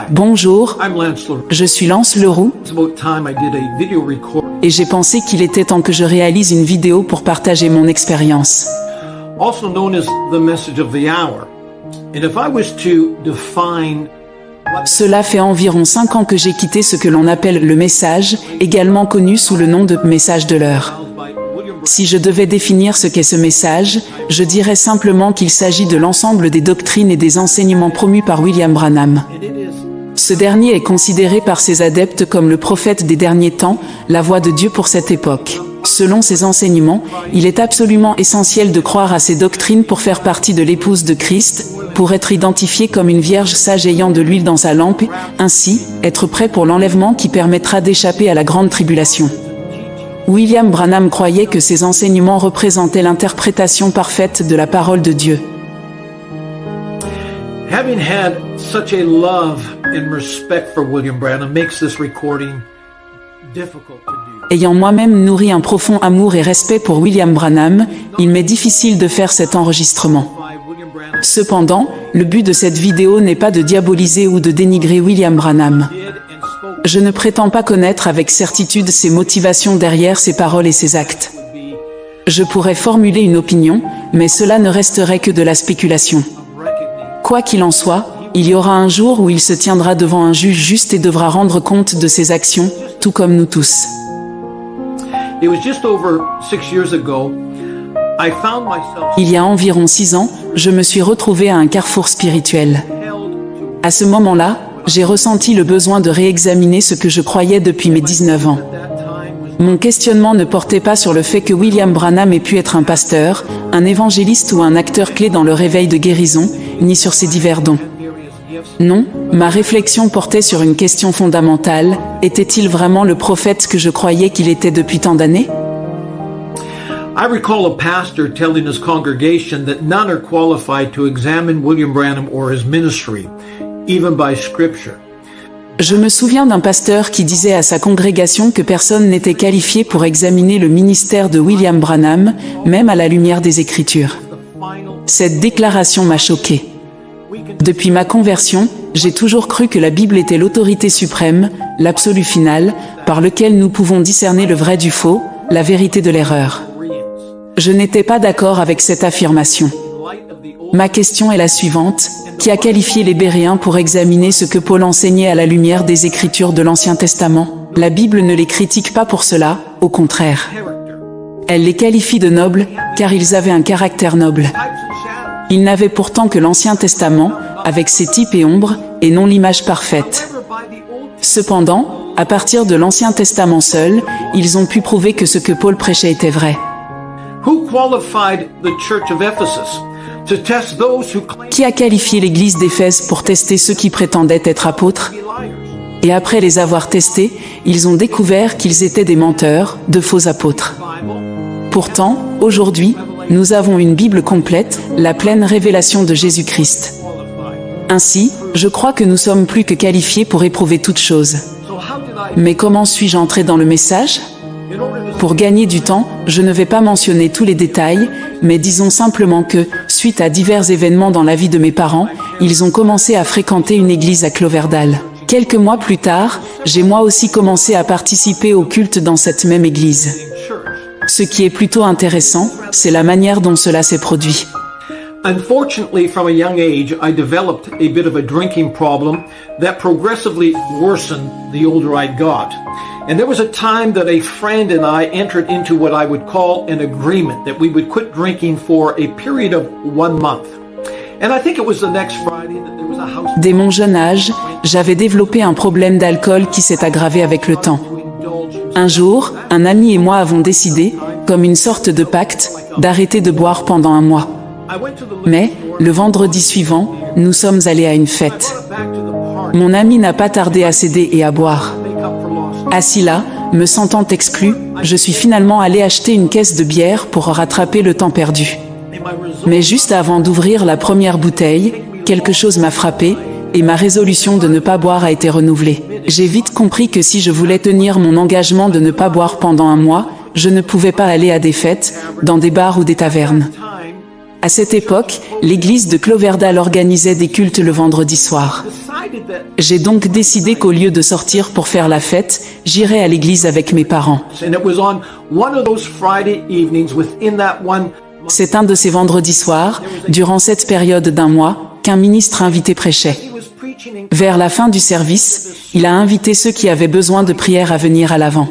Bonjour, je suis Lance Leroux et j'ai pensé qu'il était temps que je réalise une vidéo pour partager mon expérience. Cela fait environ 5 ans que j'ai quitté ce que l'on appelle le message, également connu sous le nom de message de l'heure. Si je devais définir ce qu'est ce message, je dirais simplement qu'il s'agit de l'ensemble des doctrines et des enseignements promus par William Branham. Ce dernier est considéré par ses adeptes comme le prophète des derniers temps, la voix de Dieu pour cette époque. Selon ses enseignements, il est absolument essentiel de croire à ces doctrines pour faire partie de l'épouse de Christ, pour être identifié comme une vierge sage ayant de l'huile dans sa lampe, ainsi, être prêt pour l'enlèvement qui permettra d'échapper à la grande tribulation. William Branham croyait que ces enseignements représentaient l'interprétation parfaite de la parole de Dieu. Having had such a love and respect for William Branham makes this recording difficult to do. Ayant moi-même nourri un profond amour et respect pour William Branham, il m'est difficile de faire cet enregistrement. Cependant, le but de cette vidéo n'est pas de diaboliser ou de dénigrer William Branham. Je ne prétends pas connaître avec certitude ses motivations derrière ses paroles et ses actes. Je pourrais formuler une opinion, mais cela ne resterait que de la spéculation. Quoi qu'il en soit, il y aura un jour où il se tiendra devant un juge juste et devra rendre compte de ses actions, tout comme nous tous. Il y a environ 6 ans, je me suis retrouvé à un carrefour spirituel. À ce moment-là, j'ai ressenti le besoin de réexaminer ce que je croyais depuis mes 19 ans. Mon questionnement ne portait pas sur le fait que William Branham ait pu être un pasteur, un évangéliste ou un acteur clé dans le réveil de guérison, ni sur ses divers dons. Non, ma réflexion portait sur une question fondamentale: était-il vraiment le prophète que je croyais qu'il était depuis tant d'années? I recall a pastor telling his congregation that none are qualified to examine William Branham or his ministry, even by scripture. Je me souviens d'un pasteur qui disait à sa congrégation que personne n'était qualifié pour examiner le ministère de William Branham, même à la lumière des Écritures. Cette déclaration m'a choqué. Depuis ma conversion, j'ai toujours cru que la Bible était l'autorité suprême, l'absolu final, par lequel nous pouvons discerner le vrai du faux, la vérité de l'erreur. Je n'étais pas d'accord avec cette affirmation. Ma question est la suivante: qui a qualifié les Béréens pour examiner ce que Paul enseignait à la lumière des Écritures de l'Ancien Testament? La Bible ne les critique pas pour cela, au contraire. Elle les qualifie de nobles, car ils avaient un caractère noble. Ils n'avaient pourtant que l'Ancien Testament, avec ses types et ombres, et non l'image parfaite. Cependant, à partir de l'Ancien Testament seul, ils ont pu prouver que ce que Paul prêchait était vrai. Qui a qualifié l'église d'Éphèse pour tester ceux qui prétendaient être apôtres? Et après les avoir testés, ils ont découvert qu'ils étaient des menteurs, de faux apôtres. Pourtant, aujourd'hui, nous avons une Bible complète, la pleine révélation de Jésus-Christ. Ainsi, je crois que nous sommes plus que qualifiés pour éprouver toutes choses. Mais comment suis-je entré dans le message? Pour gagner du temps, je ne vais pas mentionner tous les détails, mais disons simplement que, suite à divers événements dans la vie de mes parents, ils ont commencé à fréquenter une église à Cloverdale. Quelques mois plus tard, j'ai moi aussi commencé à participer au culte dans cette même église. Ce qui est plutôt intéressant, c'est la manière dont cela s'est produit. Unfortunately, from a young age, I developed a bit of a drinking problem that progressively worsened the older I got. And there was a time that a friend and I entered into what I would call an agreement that we would quit drinking for a period of 1 month. And I think it was the next Friday that there was a house... Dès mon jeune âge, j'avais développé un problème d'alcool qui s'est aggravé avec le temps. Un jour, un ami et moi avons décidé, comme une sorte de pacte, d'arrêter de boire pendant 1 mois. Mais, le vendredi suivant, nous sommes allés à une fête. Mon ami n'a pas tardé à céder et à boire. Assis là, me sentant exclu, je suis finalement allé acheter une caisse de bière pour rattraper le temps perdu. Mais juste avant d'ouvrir la première bouteille, quelque chose m'a frappé, et ma résolution de ne pas boire a été renouvelée. J'ai vite compris que si je voulais tenir mon engagement de ne pas boire pendant 1 mois, je ne pouvais pas aller à des fêtes, dans des bars ou des tavernes. À cette époque, l'église de Cloverdale organisait des cultes le vendredi soir. J'ai donc décidé qu'au lieu de sortir pour faire la fête, j'irais à l'église avec mes parents. C'est un de ces vendredis soirs, durant cette période d'un mois, qu'un ministre invité prêchait. Vers la fin du service, il a invité ceux qui avaient besoin de prière à venir à l'avant.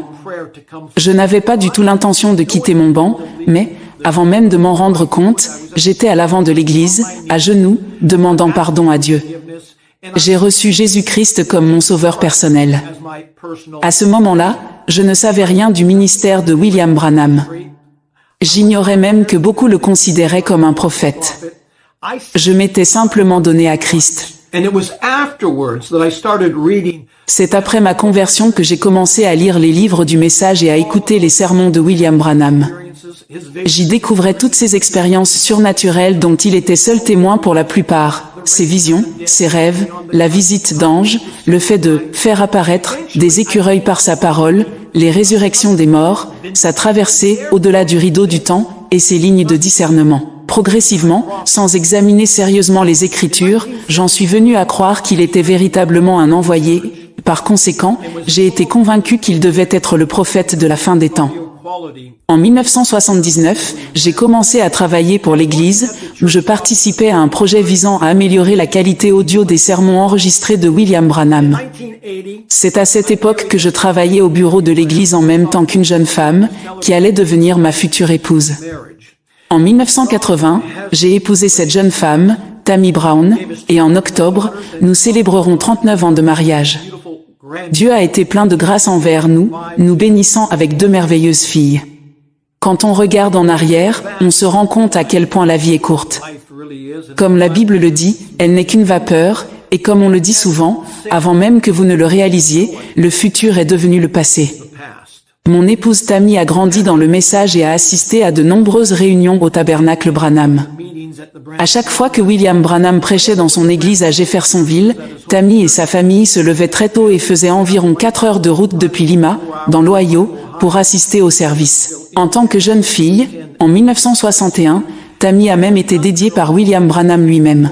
Je n'avais pas du tout l'intention de quitter mon banc, mais, avant même de m'en rendre compte, j'étais à l'avant de l'église, à genoux, demandant pardon à Dieu. J'ai reçu Jésus-Christ comme mon sauveur personnel. À ce moment-là, je ne savais rien du ministère de William Branham. J'ignorais même que beaucoup le considéraient comme un prophète. Je m'étais simplement donné à Christ. C'est après ma conversion que j'ai commencé à lire les livres du message et à écouter les sermons de William Branham. J'y découvrais toutes ces expériences surnaturelles dont il était seul témoin pour la plupart, ses visions, ses rêves, la visite d'anges, le fait de faire apparaître des écureuils par sa parole, les résurrections des morts, sa traversée au-delà du rideau du temps et ses lignes de discernement. Progressivement, sans examiner sérieusement les Écritures, j'en suis venu à croire qu'il était véritablement un envoyé. Par conséquent, j'ai été convaincu qu'il devait être le prophète de la fin des temps. En 1979, j'ai commencé à travailler pour l'Église, où je participais à un projet visant à améliorer la qualité audio des sermons enregistrés de William Branham. C'est à cette époque que je travaillais au bureau de l'Église en même temps qu'une jeune femme, qui allait devenir ma future épouse. En 1980, j'ai épousé cette jeune femme, Tammy Brown, et en octobre, nous célébrerons 39 ans de mariage. Dieu a été plein de grâce envers nous, nous bénissant avec 2 merveilleuses filles. Quand on regarde en arrière, on se rend compte à quel point la vie est courte. Comme la Bible le dit, elle n'est qu'une vapeur, et comme on le dit souvent, avant même que vous ne le réalisiez, le futur est devenu le passé. Mon épouse Tammy a grandi dans le message et a assisté à de nombreuses réunions au tabernacle Branham. À chaque fois que William Branham prêchait dans son église à Jeffersonville, Tammy et sa famille se levaient très tôt et faisaient environ 4 heures de route depuis Lima, dans l'Ohio, pour assister au service. En tant que jeune fille, en 1961, Tammy a même été dédiée par William Branham lui-même.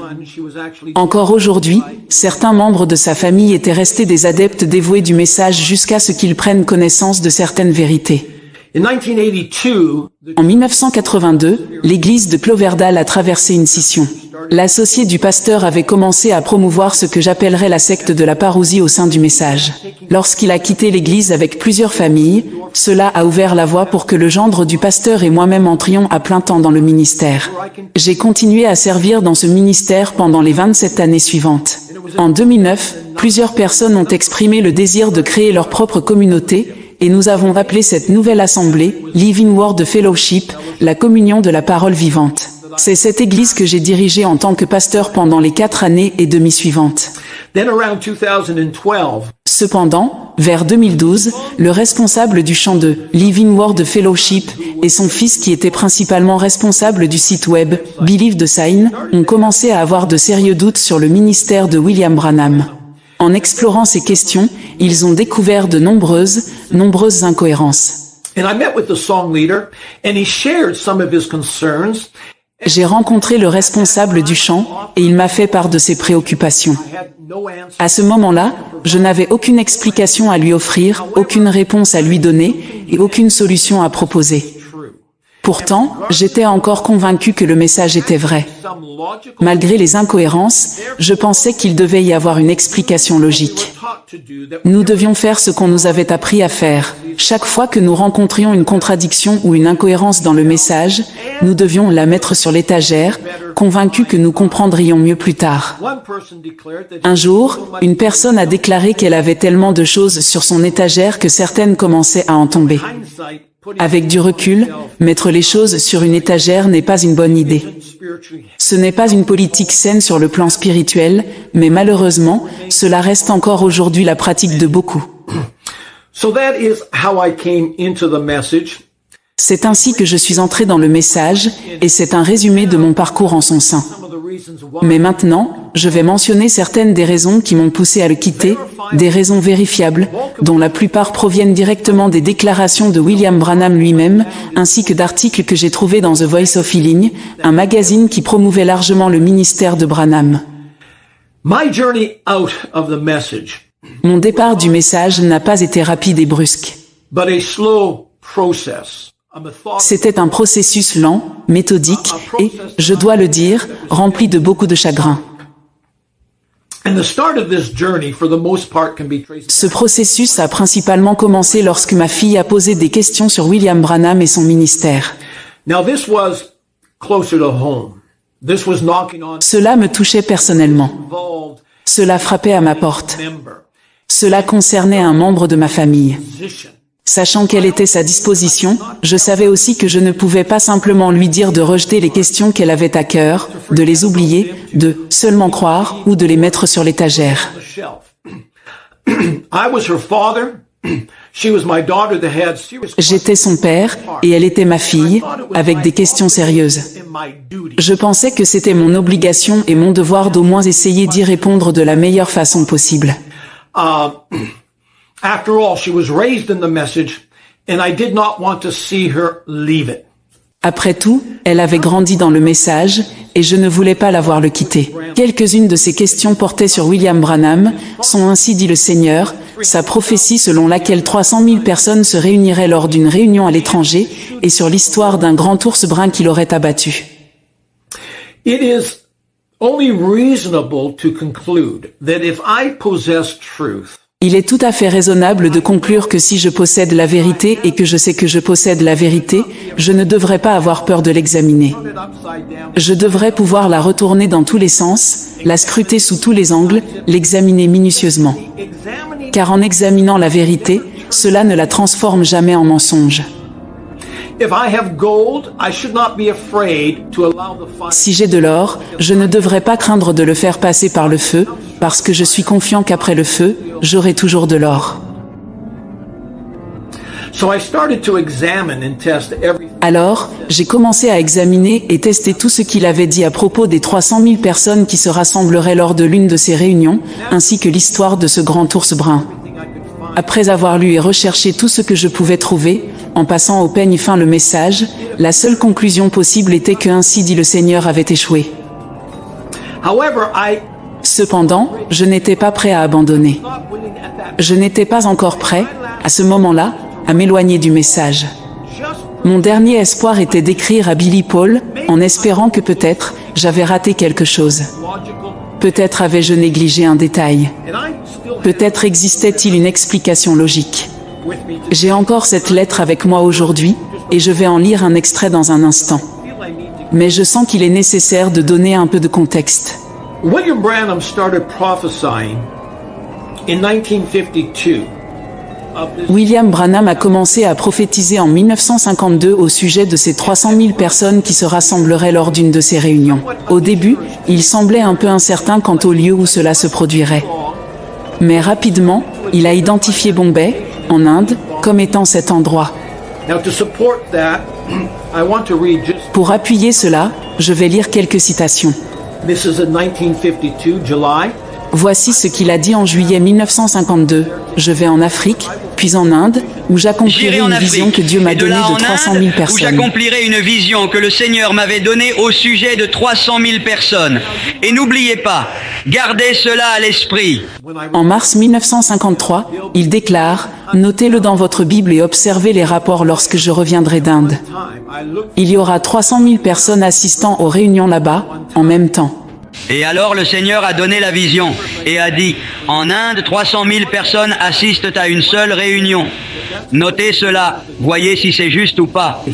Encore aujourd'hui, certains membres de sa famille étaient restés des adeptes dévoués du message jusqu'à ce qu'ils prennent connaissance de certaines vérités. En 1982, l'église de Cloverdale a traversé une scission. L'associé du pasteur avait commencé à promouvoir ce que j'appellerais la secte de la parousie au sein du message. Lorsqu'il a quitté l'église avec plusieurs familles, cela a ouvert la voie pour que le gendre du pasteur et moi-même entrions à plein temps dans le ministère. J'ai continué à servir dans ce ministère pendant les 27 années suivantes. En 2009, plusieurs personnes ont exprimé le désir de créer leur propre communauté, et nous avons appelé cette nouvelle assemblée Living Word Fellowship, la communion de la parole vivante. C'est cette église que j'ai dirigée en tant que pasteur pendant les 4 années et demie suivantes. Cependant, vers 2012, le responsable du chant de Living Word Fellowship et son fils qui était principalement responsable du site web Believe the Sign ont commencé à avoir de sérieux doutes sur le ministère de William Branham. En explorant ces questions, ils ont découvert de nombreuses incohérences. J'ai rencontré le responsable du chant et il m'a fait part de ses préoccupations. À ce moment-là, je n'avais aucune explication à lui offrir, aucune réponse à lui donner et aucune solution à proposer. Pourtant, j'étais encore convaincu que le message était vrai. Malgré les incohérences, je pensais qu'il devait y avoir une explication logique. Nous devions faire ce qu'on nous avait appris à faire. Chaque fois que nous rencontrions une contradiction ou une incohérence dans le message, nous devions la mettre sur l'étagère, convaincus que nous comprendrions mieux plus tard. Un jour, une personne a déclaré qu'elle avait tellement de choses sur son étagère que certaines commençaient à en tomber. Avec du recul, mettre les choses sur une étagère n'est pas une bonne idée. Ce n'est pas une politique saine sur le plan spirituel, mais malheureusement, cela reste encore aujourd'hui la pratique de beaucoup. C'est ainsi que je suis entré dans le message, et c'est un résumé de mon parcours en son sein. Mais maintenant, je vais mentionner certaines des raisons qui m'ont poussé à le quitter, des raisons vérifiables, dont la plupart proviennent directement des déclarations de William Branham lui-même, ainsi que d'articles que j'ai trouvés dans The Voice of Healing, un magazine qui promouvait largement le ministère de Branham. My journey out of the message, Mon départ du message n'a pas été rapide et brusque. but a slow process. A methodical C'était un processus lent, méthodique et, je dois le dire, rempli de beaucoup de chagrin. And the start of this journey, for the most part, can be traced. Ce processus a principalement commencé lorsque ma fille a posé des questions sur William Branham et son ministère. Now, this was closer to home. This was knocking on Cela me touchait personnellement. involved Cela frappait à ma porte. member Cela concernait un membre de ma famille. position. Sachant quelle était sa disposition, je savais aussi que je ne pouvais pas simplement lui dire de rejeter les questions qu'elle avait à cœur, de les oublier, de seulement croire ou de les mettre sur l'étagère. The shelf. I was her father. She was my daughter that had serious J'étais son père et elle était ma fille, avec des questions sérieuses. in my duty. Je pensais que c'était mon obligation et mon devoir d'au moins essayer d'y répondre de la meilleure façon possible. After all, she was raised in the message, and I did not want to see her leave it. Après tout, elle avait grandi dans le message, et je ne voulais pas la voir le quitter. Quelques-unes de ces questions portaient sur William Branham, sont ainsi dit le Seigneur, sa prophétie selon laquelle 300 000 personnes se réuniraient lors d'une réunion à l'étranger, et sur l'histoire d'un grand ours brun qui l'aurait abattu. It is only reasonable to conclude that if I possess truth, Il est tout à fait raisonnable de conclure que si je possède la vérité et que je sais que je possède la vérité, je ne devrais pas avoir peur de l'examiner. turn it upside down, Je devrais pouvoir la retourner dans tous les sens, la scruter sous tous les angles, l'examiner minutieusement. examining. Car en examinant la vérité, cela ne la transforme jamais en mensonge. If I have gold, I should not be afraid to allow the fire. Si j'ai de l'or, je ne devrais pas craindre de le faire passer par le feu, parce que je suis confiant qu'après le feu, j'aurai toujours de l'or. So I started to examine and test everything. Alors, j'ai commencé à examiner et tester tout ce qu'il avait dit à propos des 300 000 personnes qui se rassembleraient lors de l'une de ces réunions, ainsi que l'histoire de ce grand ours brun. Après avoir lu et recherché tout ce que je pouvais trouver, en passant au peigne fin le message, la seule conclusion possible était que ainsi dit le Seigneur avait échoué. However, I Cependant, je n'étais pas prêt à abandonner. not willing at that Je n'étais pas encore prêt, à ce moment-là, à m'éloigner du message. just Mon dernier espoir était d'écrire à Billy Paul, en espérant que peut-être, j'avais raté quelque chose. logical. Peut-être avais-je négligé un détail. And I still have Peut-être existait-il une explication logique. with me to J'ai encore cette lettre avec moi aujourd'hui, et je vais en lire un extrait dans un instant. feel I need to. Mais je sens qu'il est nécessaire de donner un peu de contexte. William Branham started prophesying in 1952 of this William Branham a commencé à prophétiser en 1952 au sujet de ces 300 000 personnes qui se rassembleraient lors d'une de ces réunions. Au début, il semblait un peu incertain quant au lieu où cela se produirait. Mais rapidement, il a identifié Bombay, en Inde, comme étant cet endroit. Now to support that, I want to read just Pour appuyer cela, je vais lire quelques citations. this is in 1952 July. Voici ce qu'il a dit en juillet 1952. Je vais en Afrique, puis en Inde, où j'accomplirai J'irai en une vision Afrique, que Dieu m'a et de donnée là de en 300 Inde, 000 où personnes. j'accomplirai une vision que le Seigneur m'avait donnée au sujet de 300 000 personnes. Et n'oubliez pas, gardez cela à l'esprit. En mars 1953, il déclare « Notez-le dans votre Bible et observez les rapports lorsque je reviendrai d'Inde. Time I looked Il y aura 300 000 personnes assistant aux réunions là-bas, en même temps. Et alors le Seigneur a donné la vision et a dit, en Inde, 300 000 personnes assistent à une seule réunion. Notez cela, voyez si c'est juste ou pas.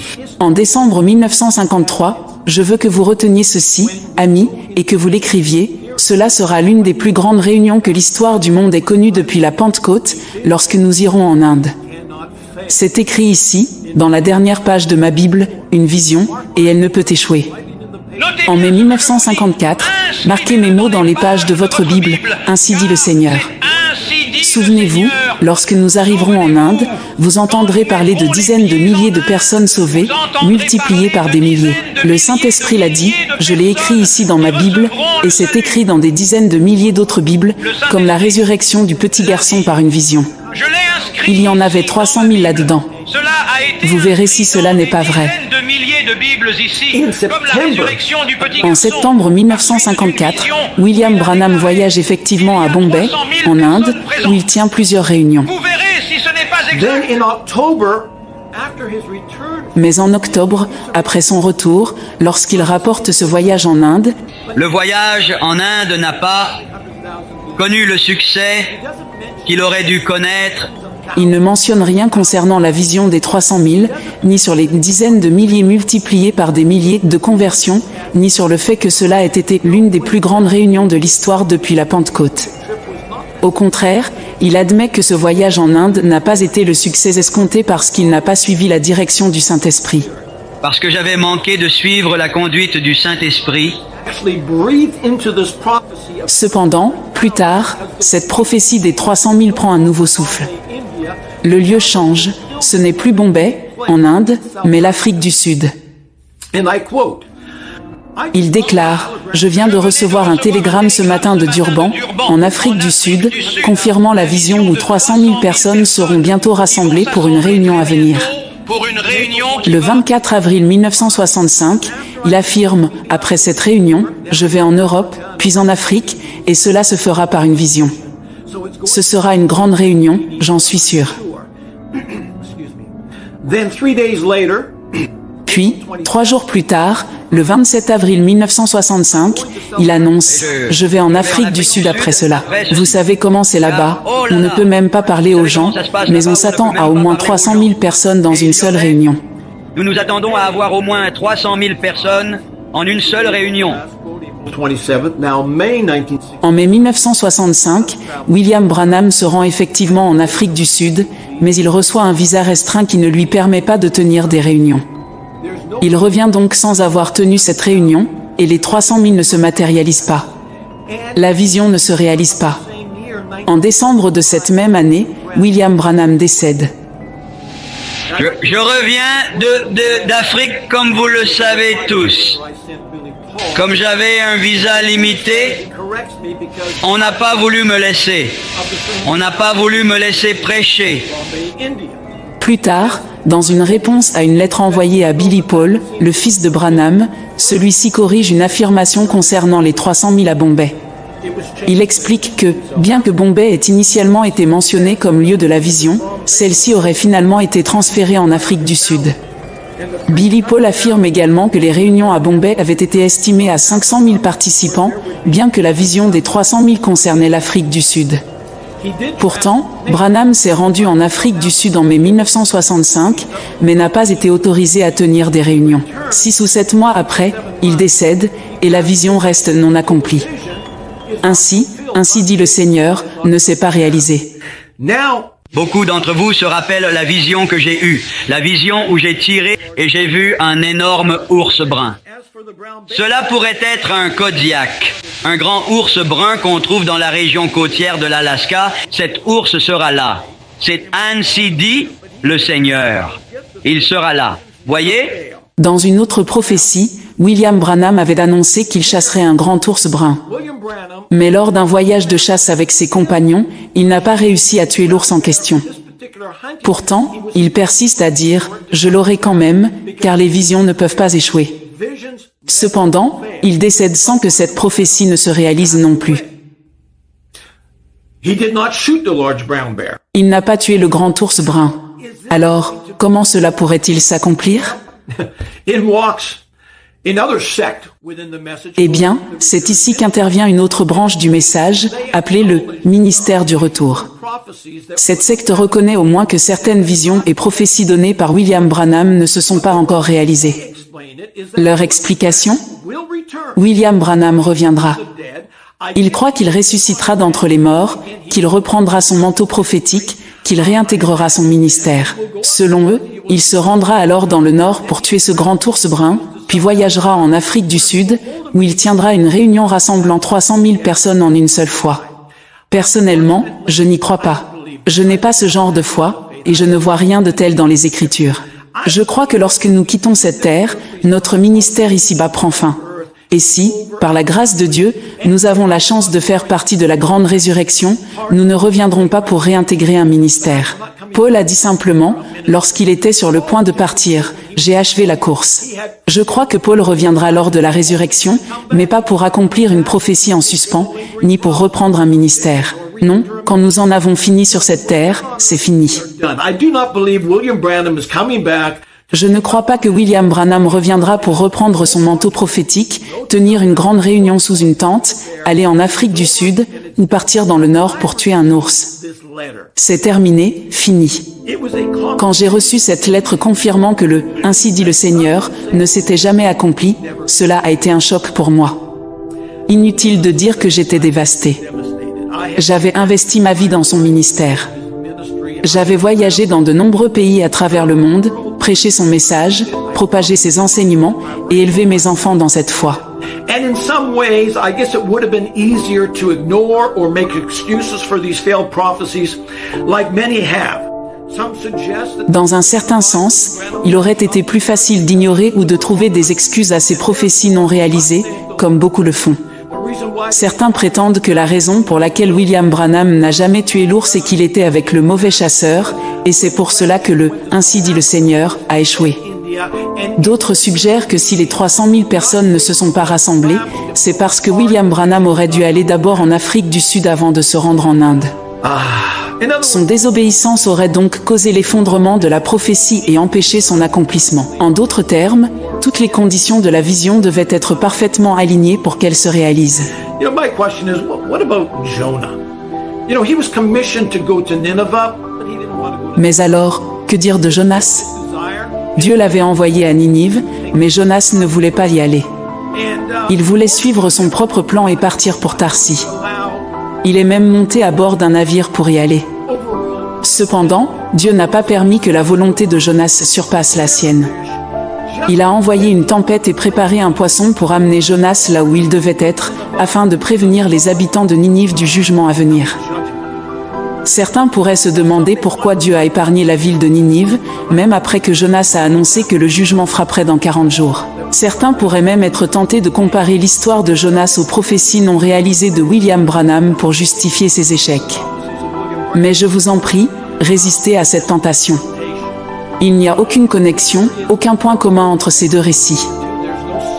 En décembre 1953, je veux que vous reteniez ceci, amis, et que vous l'écriviez. Cela sera l'une des plus grandes réunions que l'histoire du monde ait connue depuis la Pentecôte, lorsque nous irons en Inde. C'est écrit ici, dans la dernière page de ma Bible, une vision, et elle ne peut échouer. En mai 1954, marquez mes mots dans les pages de votre Bible, ainsi dit le Seigneur. Souvenez-vous, lorsque nous arriverons en Inde, vous entendrez parler de dizaines de milliers de personnes sauvées, multipliées par des milliers. Le Saint-Esprit l'a dit, je l'ai écrit ici dans ma Bible, et c'est écrit dans des dizaines de milliers d'autres Bibles, comme la résurrection du petit garçon par une vision. Je l'ai inscrit. Il y en avait 300 000 là-dedans. Cela a été Vous verrez si cela n'est pas vrai. milliers de Bibles ici, In comme la September. résurrection du petit En garçon. septembre 1954, William Branham voyage effectivement à Bombay, en Inde, où il tient plusieurs réunions. Vous verrez si ce n'est pas Then exact. in October, after his return, Mais en octobre, après son retour, lorsqu'il rapporte ce voyage en Inde, Le voyage en Inde n'a pas connu le succès qu'il aurait dû connaître. il ne mentionne rien concernant la vision des 300 000, ni sur les dizaines de milliers multipliés par des milliers de conversions, ni sur le fait que cela ait été l'une des plus grandes réunions de l'histoire depuis la Pentecôte. Au contraire, il admet que ce voyage en Inde n'a pas été le succès escompté parce qu'il n'a pas suivi la direction du Saint-Esprit. Parce que j'avais manqué de suivre la conduite du Saint-Esprit, actually breathed into this prophecy of Cependant, plus tard, cette prophétie des 300 000 prend un nouveau souffle. India. Le lieu change, ce n'est plus Bombay, en Inde, mais l'Afrique du Sud. And I quote, Il déclare « Je viens de recevoir un télégramme ce matin de Durban, en Afrique du Sud, confirmant la vision où 300 000 personnes seront bientôt rassemblées pour une réunion à venir. » Pour une réunion qui Le 24 avril 1965, il affirme « Après cette réunion, je vais en Europe, puis en Afrique, et cela se fera par une vision. Ce sera une grande réunion, j'en suis sûr. excuse me. Then 3 days later, » Puis, 3 jours plus tard, le 27 avril 1965, il annonce « Je vais en Afrique du Sud après cela. Vous savez comment c'est là-bas, on ne peut même pas parler aux gens, mais on s'attend à au moins 300 000 personnes dans une seule réunion. nous nous attendons à avoir au moins 300 000 personnes en une seule réunion. 27th, now May 1960. En mai 1965, William Branham se rend effectivement en Afrique du Sud, mais il reçoit un visa restreint qui ne lui permet pas de tenir des réunions. Il revient donc sans avoir tenu cette réunion, et les 300 000 ne se matérialisent pas. La vision ne se réalise pas. En décembre de cette même année, William Branham décède. Je reviens d'Afrique comme vous le savez tous. Comme j'avais un visa limité, on n'a pas voulu me laisser. On n'a pas voulu me laisser prêcher. Plus tard, dans une réponse à une lettre envoyée à Billy Paul, le fils de Branham, celui-ci corrige une affirmation concernant les 300 000 à Bombay. Il explique que, bien que Bombay ait initialement été mentionné comme lieu de la vision, celle-ci aurait finalement été transférée en Afrique du Sud. Billy Paul affirme également que les réunions à Bombay avaient été estimées à 500 000 participants, bien que la vision des 300 000 concernait l'Afrique du Sud. Pourtant, Branham s'est rendu en Afrique du Sud en mai 1965, mais n'a pas été autorisé à tenir des réunions. 6 ou 7 mois après, il décède, et la vision reste non accomplie. Ainsi dit le Seigneur, ne s'est pas réalisé. Now, Beaucoup d'entre vous se rappellent la vision que j'ai eue, la vision où j'ai tiré et j'ai vu un énorme ours brun. Cela pourrait être un Kodiak, un grand ours brun qu'on trouve dans la région côtière de l'Alaska. Cet ours sera là. C'est ainsi dit le Seigneur. Il sera là. Voyez? Dans une autre prophétie, William Branham avait annoncé qu'il chasserait un grand ours brun. William Branham, Mais lors d'un voyage de chasse avec ses compagnons, il n'a pas réussi à tuer l'ours en question. this particular hunting, Pourtant, il persiste à dire « Je l'aurai quand même, car les visions ne peuvent pas échouer ». visions, Cependant, il décède sans que cette prophétie ne se réalise non plus. he did not shoot the large brown bear. Il n'a pas tué le grand ours brun. Alors, comment cela pourrait-il s'accomplir? In walks another sect within the message. Eh bien, c'est ici qu'intervient une autre branche du message, appelée le ministère du retour. Prophecies that Cette secte reconnaît au moins que certaines visions et prophéties données par William Branham ne se sont pas encore réalisées. explain it is that Leur explication? will return William Branham reviendra. dead. Il croit qu'il ressuscitera d'entre les morts, qu'il reprendra son manteau prophétique, qu'il réintégrera son ministère. Selon eux, il se rendra alors dans le nord pour tuer ce grand ours brun, puis voyagera en Afrique du Sud, où il tiendra une réunion rassemblant 300 000 personnes en une seule fois. Personnellement, je n'y crois pas. Je n'ai pas ce genre de foi, et je ne vois rien de tel dans les Écritures. Je crois que lorsque nous quittons cette terre, notre ministère ici-bas prend fin. Et si, par la grâce de Dieu, nous avons la chance de faire partie de la grande résurrection, nous ne reviendrons pas pour réintégrer un ministère. Paul a dit simplement, lorsqu'il était sur le point de partir, j'ai achevé la course. Je crois que Paul reviendra lors de la résurrection, mais pas pour accomplir une prophétie en suspens, ni pour reprendre un ministère. Non, quand nous en avons fini sur cette terre, c'est fini. I do not believe William Branham is coming back. Je ne crois pas que William Branham reviendra pour reprendre son manteau prophétique, tenir une grande réunion sous une tente, aller en Afrique du Sud, ou partir dans le Nord pour tuer un ours. C'est terminé, fini. Quand j'ai reçu cette lettre confirmant que le « Ainsi dit le Seigneur » ne s'était jamais accompli, cela a été un choc pour moi. Inutile de dire que j'étais dévasté. J'avais investi ma vie dans son ministère. J'avais voyagé dans de nombreux pays à travers le monde, prêché son message, propagé ses enseignements et élevé mes enfants dans cette foi. And in some ways, I guess it would have been easier to ignore or make excuses for these failed prophecies, like many have. Some suggest that Dans un certain sens, il aurait été plus facile d'ignorer ou de trouver des excuses à ces prophéties non réalisées, comme beaucoup le font. the reason why Certains prétendent que la raison pour laquelle William Branham n'a jamais tué l'ours est qu'il était avec le mauvais chasseur, et c'est pour cela que le « Ainsi dit le Seigneur » a échoué. India and D'autres suggèrent que si les 300 000 personnes ne se sont pas rassemblées, c'est parce que William Branham aurait dû aller d'abord en Afrique du Sud avant de se rendre en Inde. in other Son désobéissance aurait donc causé l'effondrement de la prophétie et empêché son accomplissement. En d'autres termes, toutes les conditions de la vision devaient être parfaitement alignées pour qu'elle se réalise. my question is, what about Jonah? He was commissioned to go to Nineveh, but he didn't want to go to Mais alors, que dire de Jonas? Desire. Dieu l'avait envoyé à Ninive, mais Jonas ne voulait pas y aller. And Il voulait suivre son propre plan et partir pour Tarsis. wow, Il est même monté à bord d'un navire pour y aller. overruled. Cependant, Dieu n'a pas permis que la volonté de Jonas surpasse la sienne. Il a envoyé une tempête et préparé un poisson pour amener Jonas là où il devait être, afin de prévenir les habitants de Ninive du jugement à venir. Certains pourraient se demander pourquoi Dieu a épargné la ville de Ninive, même après que Jonas a annoncé que le jugement frapperait dans 40 jours. Certains pourraient même être tentés de comparer l'histoire de Jonas aux prophéties non réalisées de William Branham pour justifier ses échecs. Mais je vous en prie, résistez à cette tentation. Il n'y a aucune connexion, aucun point commun entre ces deux récits.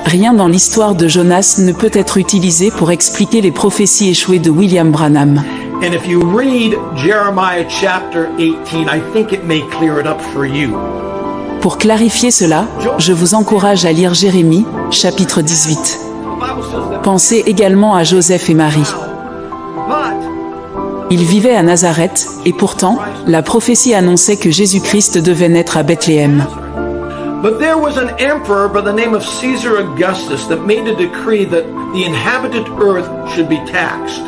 Rien dans l'histoire de Jonas ne peut être utilisé pour expliquer les prophéties échouées de William Branham. And if you read Jeremiah chapter 18, I think it may clear it up for you. Pour clarifier cela, je vous encourage à lire Jérémie, chapitre 18. The Bible says that, Pensez également à Joseph et Marie. but Ils vivaient à Nazareth, et pourtant, la prophétie annonçait que Jésus-Christ devait naître à Bethléem. there was an emperor by the name of Caesar Augustus that made a decree that the inhabited earth should be taxed.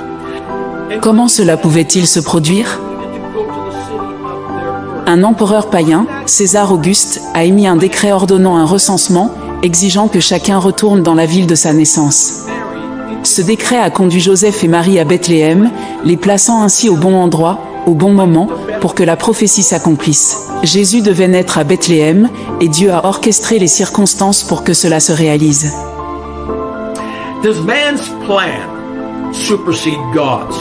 Comment cela pouvait-il se produire? And to go to the city of their birth. Un empereur païen, César Auguste, a émis un décret ordonnant un recensement, exigeant que chacun retourne dans la ville de sa naissance. Ce décret a conduit Joseph et Marie à Bethléem, les plaçant ainsi au bon endroit, au bon moment, pour que la prophétie s'accomplisse. Jésus devait naître à Bethléem, et Dieu a orchestré les circonstances pour que cela se réalise. Does man's plan supersede God's?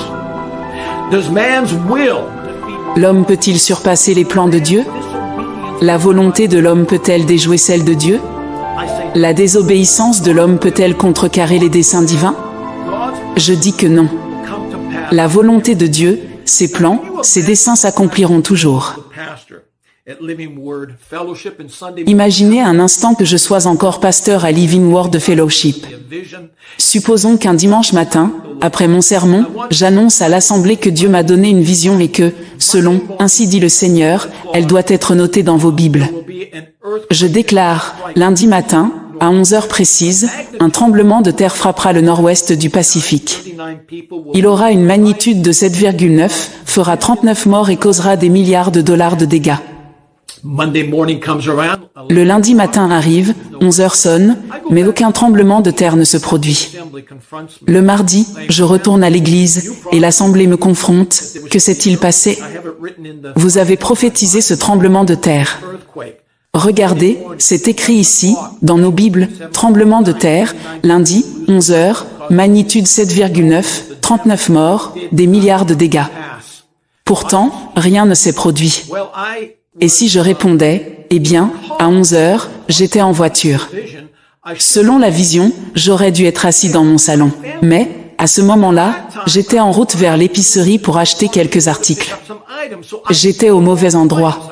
Does man's will defeat L'homme peut-il surpasser les plans de Dieu? disobedience? La volonté de l'homme peut-elle déjouer celle de Dieu? I say La désobéissance de l'homme peut-elle contrecarrer les desseins divins? God's Je dis que non. come to pass. La volonté de Dieu, ses plans, ses desseins s'accompliront toujours. Pastor at Living Word Fellowship and Sunday Imaginez un instant que je sois encore pasteur à Living Word Fellowship. vision. Supposons qu'un dimanche matin, après mon sermon, j'annonce à l'assemblée que Dieu m'a donné une vision et que, selon « Ainsi dit le Seigneur », elle doit être notée dans vos Bibles. Will be an earth Je déclare, lundi matin, à 11 heures précises, un tremblement de terre frappera le nord-ouest du Pacifique. 59 people will Il aura une magnitude de 7,9, fera 39 morts et causera des milliards de dollars de dégâts. Monday morning comes around. Le lundi matin arrive, 11 heures sonnent, mais aucun tremblement de terre ne se produit. Assembly confronts me. Le mardi, je retourne à l'église, et l'assemblée me confronte. Que s'est-il passé? I have it written in the Vous avez prophétisé ce tremblement de terre. earthquake. Regardez, c'est écrit ici, dans nos Bibles, tremblement de terre, lundi, 11 heures, magnitude 7,9, 39 morts, des milliards de dégâts. Pass. Pourtant, rien ne s'est produit. Well, I Et si je répondais, Eh bien, à 11 heures, j'étais en voiture. Selon la vision, j'aurais dû être assis dans mon salon. Mais, à ce moment-là, j'étais en route vers l'épicerie pour acheter quelques articles. J'étais au mauvais endroit.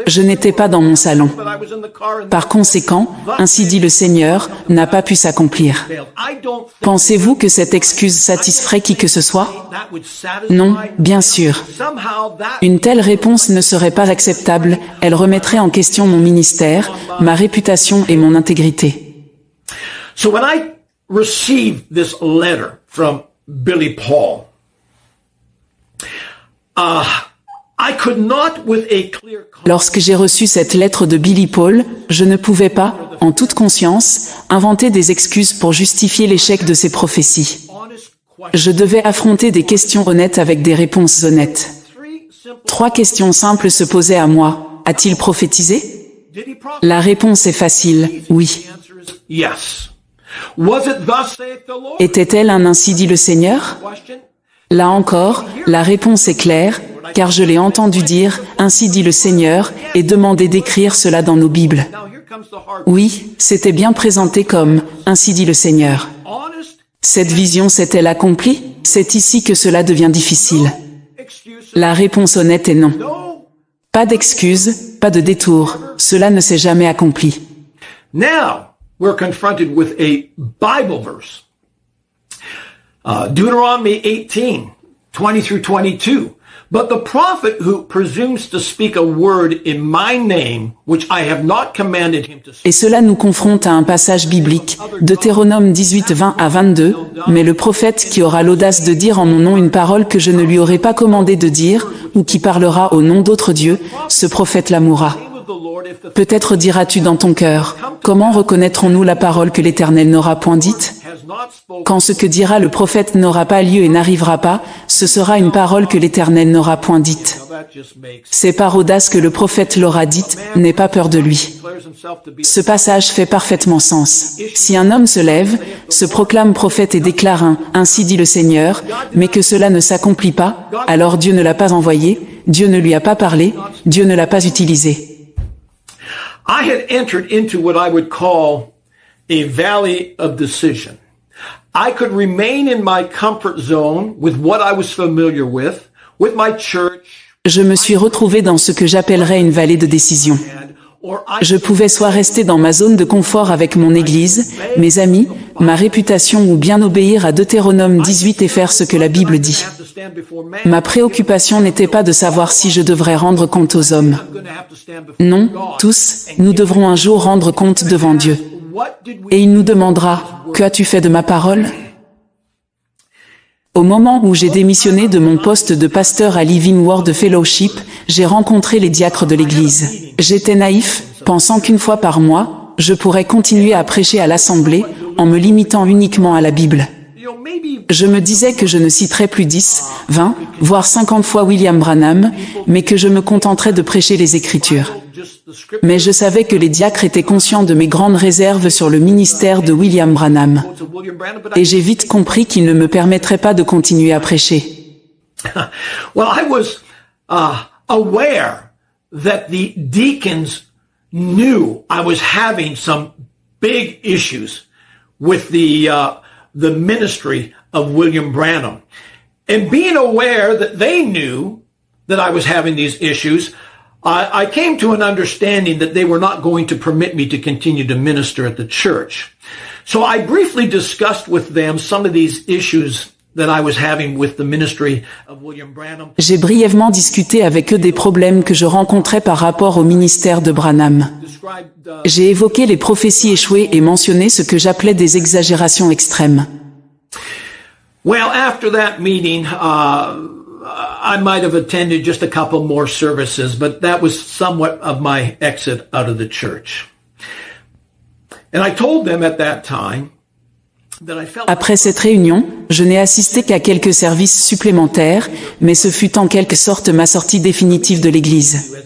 Je n'étais pas dans mon salon. Par conséquent, ainsi dit le Seigneur, n'a pas pu s'accomplir. Pensez-vous que cette excuse satisferait qui que ce soit? Non, bien sûr. Une telle réponse ne serait pas acceptable, elle remettrait en question mon ministère, ma réputation et mon intégrité. So when I received this letter from Billy Paul, I could not with a clear Lorsque j'ai reçu cette lettre de Billy Paul, je ne pouvais pas, en toute conscience, inventer des excuses pour justifier l'échec de ces prophéties. Je devais affronter des questions honnêtes avec des réponses honnêtes. 3 questions simples se posaient à moi. A-t-il prophétisé? La réponse est facile, oui. Yes. Was it thus saith the Lord? Était-elle un ainsi dit le Seigneur? Là encore, la réponse est claire, car je l'ai entendu dire, ainsi dit le Seigneur, et demandé d'écrire cela dans nos Bibles. Oui, c'était bien présenté comme, ainsi dit le Seigneur. Cette vision s'est-elle accomplie? C'est ici que cela devient difficile. La réponse honnête est non. Pas d'excuses, pas de détour, cela ne s'est jamais accompli. Now, we're confronted with a Bible verse. Deuteronomy 18, 20 through 22. But the prophet who presumes to speak a word in my name, which I have not commanded him to speak. Et cela nous confronte à un passage biblique, Deutéronome 18, 20 à 22, mais le prophète qui aura l'audace de dire en mon nom une parole que je ne lui aurai pas commandé de dire, ou qui parlera au nom d'autres dieux, ce prophète-là mourra. Peut-être diras-tu dans ton cœur, comment reconnaîtrons-nous la parole que l'Éternel n'aura point dite? Quand ce que dira le prophète n'aura pas lieu et n'arrivera pas, ce sera une parole que l'Éternel n'aura point dite. C'est par audace que le prophète l'aura dite, n'aie pas peur de lui. Ce passage fait parfaitement sens. Si un homme se lève, se proclame prophète et déclare un « Ainsi dit le Seigneur », mais que cela ne s'accomplit pas, alors Dieu ne l'a pas envoyé, Dieu ne lui a pas parlé, Dieu ne l'a pas utilisé. I had entered into what I would call a valley of decision. I could remain in my comfort zone with what I was familiar with my church. Je me suis retrouvé dans ce que j'appellerais une vallée de décision. Je pouvais soit rester dans ma zone de confort avec mon Église, mes amis, ma réputation ou bien obéir à Deutéronome 18 et faire ce que la Bible dit. Ma préoccupation n'était pas de savoir si je devrais rendre compte aux hommes. Non, tous, nous devrons un jour rendre compte devant Dieu. Et il nous demandera, « Que as-tu fait de ma parole ?» Au moment où j'ai démissionné de mon poste de pasteur à Living Word Fellowship, j'ai rencontré les diacres de l'Église. J'étais naïf, pensant qu'une fois par mois, je pourrais continuer à prêcher à l'Assemblée en me limitant uniquement à la Bible. Je me disais que je ne citerais plus 10, 20, voire 50 fois William Branham, mais que je me contenterais de prêcher les Écritures. Mais je savais que les diacres étaient conscients de mes grandes réserves sur le ministère de William Branham. Et j'ai vite compris qu'ils ne me permettraient pas de continuer à prêcher. Well, I was aware that the deacons knew I was having some big issues with the ministry of William Branham. And being aware that they knew that I was having these issues, I came to an understanding that they were not going to permit me to continue to minister at the church. So I briefly discussed with them some of these issues that I was having with the ministry of William Branham. J'ai brièvement discuté avec eux des problèmes que je rencontrais par rapport au ministère de Branham. J'ai évoqué les prophéties échouées et mentionné ce que j'appelais des exagérations extrêmes. Well, after that meeting, I might have attended just a couple more services, but that was somewhat of my exit out of the church. And I told them at that time that I felt... Après cette réunion, je n'ai assisté qu'à quelques services supplémentaires, mais ce fut en quelque sorte ma sortie définitive de l'Église.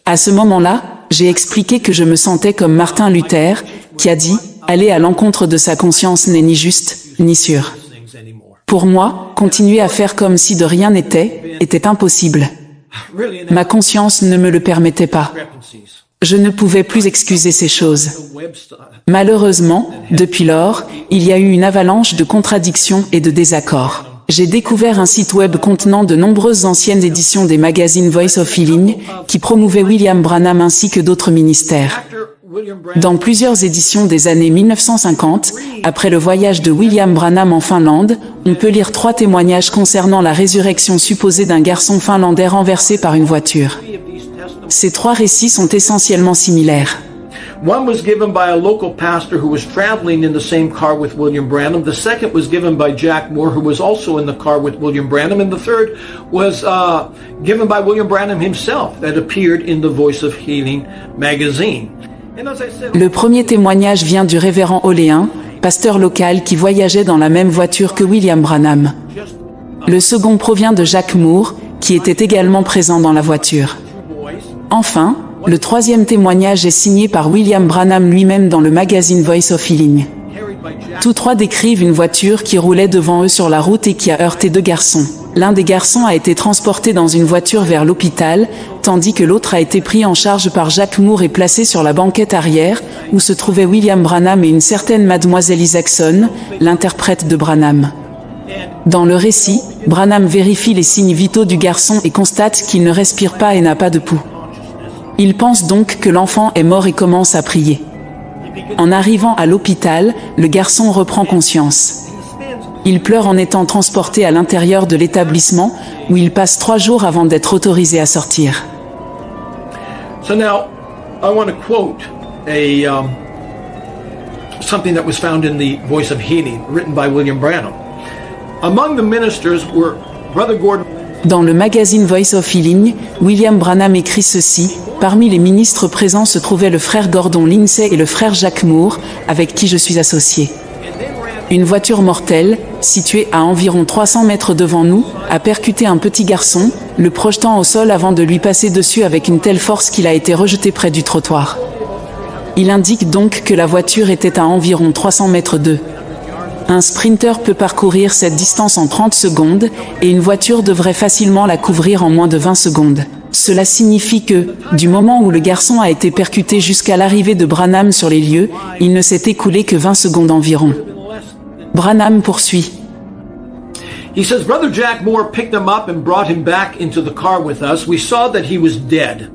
À ce moment-là, j'ai expliqué que je me sentais comme Martin Luther, qui a dit « Aller à l'encontre de sa conscience n'est ni juste, ni sûr ». Pour moi, continuer à faire comme si de rien n'était, était impossible. Ma conscience ne me le permettait pas. Je ne pouvais plus excuser ces choses. Malheureusement, depuis lors, il y a eu une avalanche de contradictions et de désaccords. J'ai découvert un site web contenant de nombreuses anciennes éditions des magazines Voice of Healing, qui promouvaient William Branham ainsi que d'autres ministères. Dans plusieurs éditions des années 1950, après le voyage de William Branham en Finlande, on peut lire 3 témoignages concernant la résurrection supposée d'un garçon finlandais renversé par une voiture. Ces 3 récits sont essentiellement similaires. One was given by a local pastor who was traveling in the same car with William Branham. The second was given by Jack Moore, who was also in the car with William Branham. And the third was given by William Branham himself, that appeared in the Voice of Healing magazine. And as I said, Le premier témoignage vient du révérend Oléen, pasteur local qui voyageait dans la même voiture que William Branham. Le second provient de Jack Moore, qui était également présent dans la voiture. Enfin, le troisième témoignage est signé par William Branham lui-même dans le magazine Voice of Healing. Tous 3 décrivent une voiture qui roulait devant eux sur la route et qui a heurté 2 garçons. L'un des garçons a été transporté dans une voiture vers l'hôpital, tandis que l'autre a été pris en charge par Jack Moore et placé sur la banquette arrière, où se trouvaient William Branham et une certaine Mademoiselle Isaacson, l'interprète de Branham. Dans le récit, Branham vérifie les signes vitaux du garçon et constate qu'il ne respire pas et n'a pas de pouls. Il pense donc que l'enfant est mort et commence à prier. En arrivant à l'hôpital, le garçon reprend conscience. Il pleure en étant transporté à l'intérieur de l'établissement, où il passe 3 jours avant d'être autorisé à sortir. so now I want to quote something that was found in the Voice of Healing, written by William Branham. Among the ministers were Brother Gordon. Dans le magazine Voice of Healing, William Branham écrit ceci: parmi les ministres présents se trouvaient le frère Gordon Lindsay et le frère Jack Moore, avec qui je suis associé. Une voiture mortelle, située à environ 300 mètres devant nous, a percuté un petit garçon, le projetant au sol avant de lui passer dessus avec une telle force qu'il a été rejeté près du trottoir. Il indique donc que la voiture était à environ 300 mètres d'eux. Un sprinter peut parcourir cette distance en 30 secondes, et une voiture devrait facilement la couvrir en moins de 20 secondes. Cela signifie que, du moment où le garçon a été percuté jusqu'à l'arrivée de Branham sur les lieux, il ne s'est écoulé que 20 secondes environ. Branham poursuit. He says, Brother Jack Moore picked him up and brought him back into the car with us. We saw that he was dead.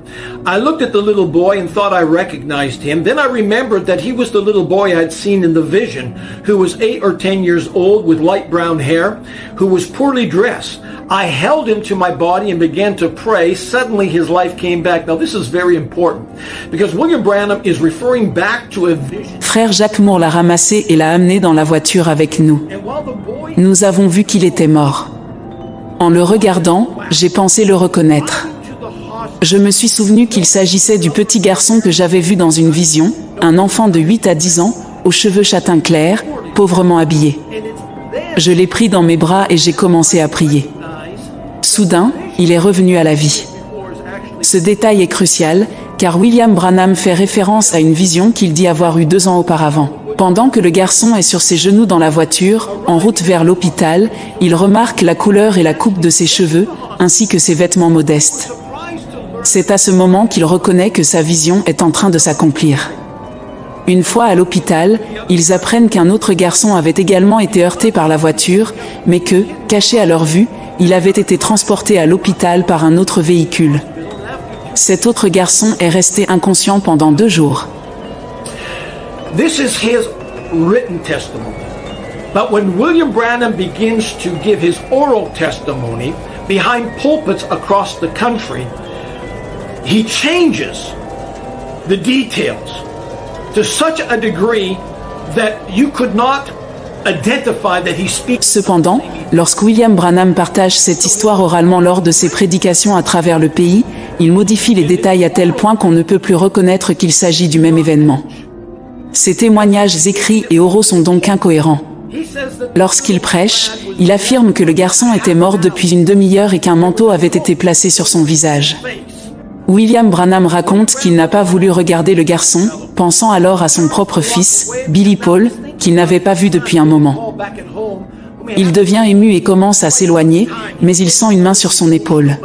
I looked at the little boy and thought I recognized him. Then I remembered that he was the little boy I had seen in the vision, who was 8 or 10 years old with light brown hair, who was poorly dressed. I held him to my body and began to pray. Suddenly his life came back. Now this is very important, because William Branham is referring back to a vision. Frère Jack Moore l'a ramassé et l'a amené dans la voiture avec nous. And while the boy Nous avons vu qu'il était mort. En le regardant, j'ai pensé le reconnaître. Je me suis souvenu qu'il s'agissait du petit garçon que j'avais vu dans une vision, un enfant de 8 à 10 ans, aux cheveux châtain clair, pauvrement habillé. Je l'ai pris dans mes bras et j'ai commencé à prier. Soudain, il est revenu à la vie. Ce détail est crucial, car William Branham fait référence à une vision qu'il dit avoir eue 2 ans auparavant. Pendant que le garçon est sur ses genoux dans la voiture, en route vers l'hôpital, il remarque la couleur et la coupe de ses cheveux, ainsi que ses vêtements modestes. C'est à ce moment qu'il reconnaît que sa vision est en train de s'accomplir. Une fois à l'hôpital, ils apprennent qu'un autre garçon avait également été heurté par la voiture, mais que, caché à leur vue, il avait été transporté à l'hôpital par un autre véhicule. Cet autre garçon est resté inconscient pendant 2 jours. This is his written testimony. But when William Branham begins to give his oral testimony behind pulpits across the country, he changes the details to such a degree that you could not identify that he speaks. Cependant, lorsque William Branham partage cette histoire oralement lors de ses prédications à travers le pays, il modifie les détails à tel point qu'on ne peut plus reconnaître qu'il s'agit du même événement. Ces témoignages écrits et oraux sont donc incohérents. Lorsqu'il prêche, il affirme que le garçon était mort depuis une demi-heure et qu'un manteau avait été placé sur son visage. William Branham raconte qu'il n'a pas voulu regarder le garçon, pensant alors à son propre fils, Billy Paul, qu'il n'avait pas vu depuis un moment. Il devient ému et commence à s'éloigner, mais il sent une main sur son épaule.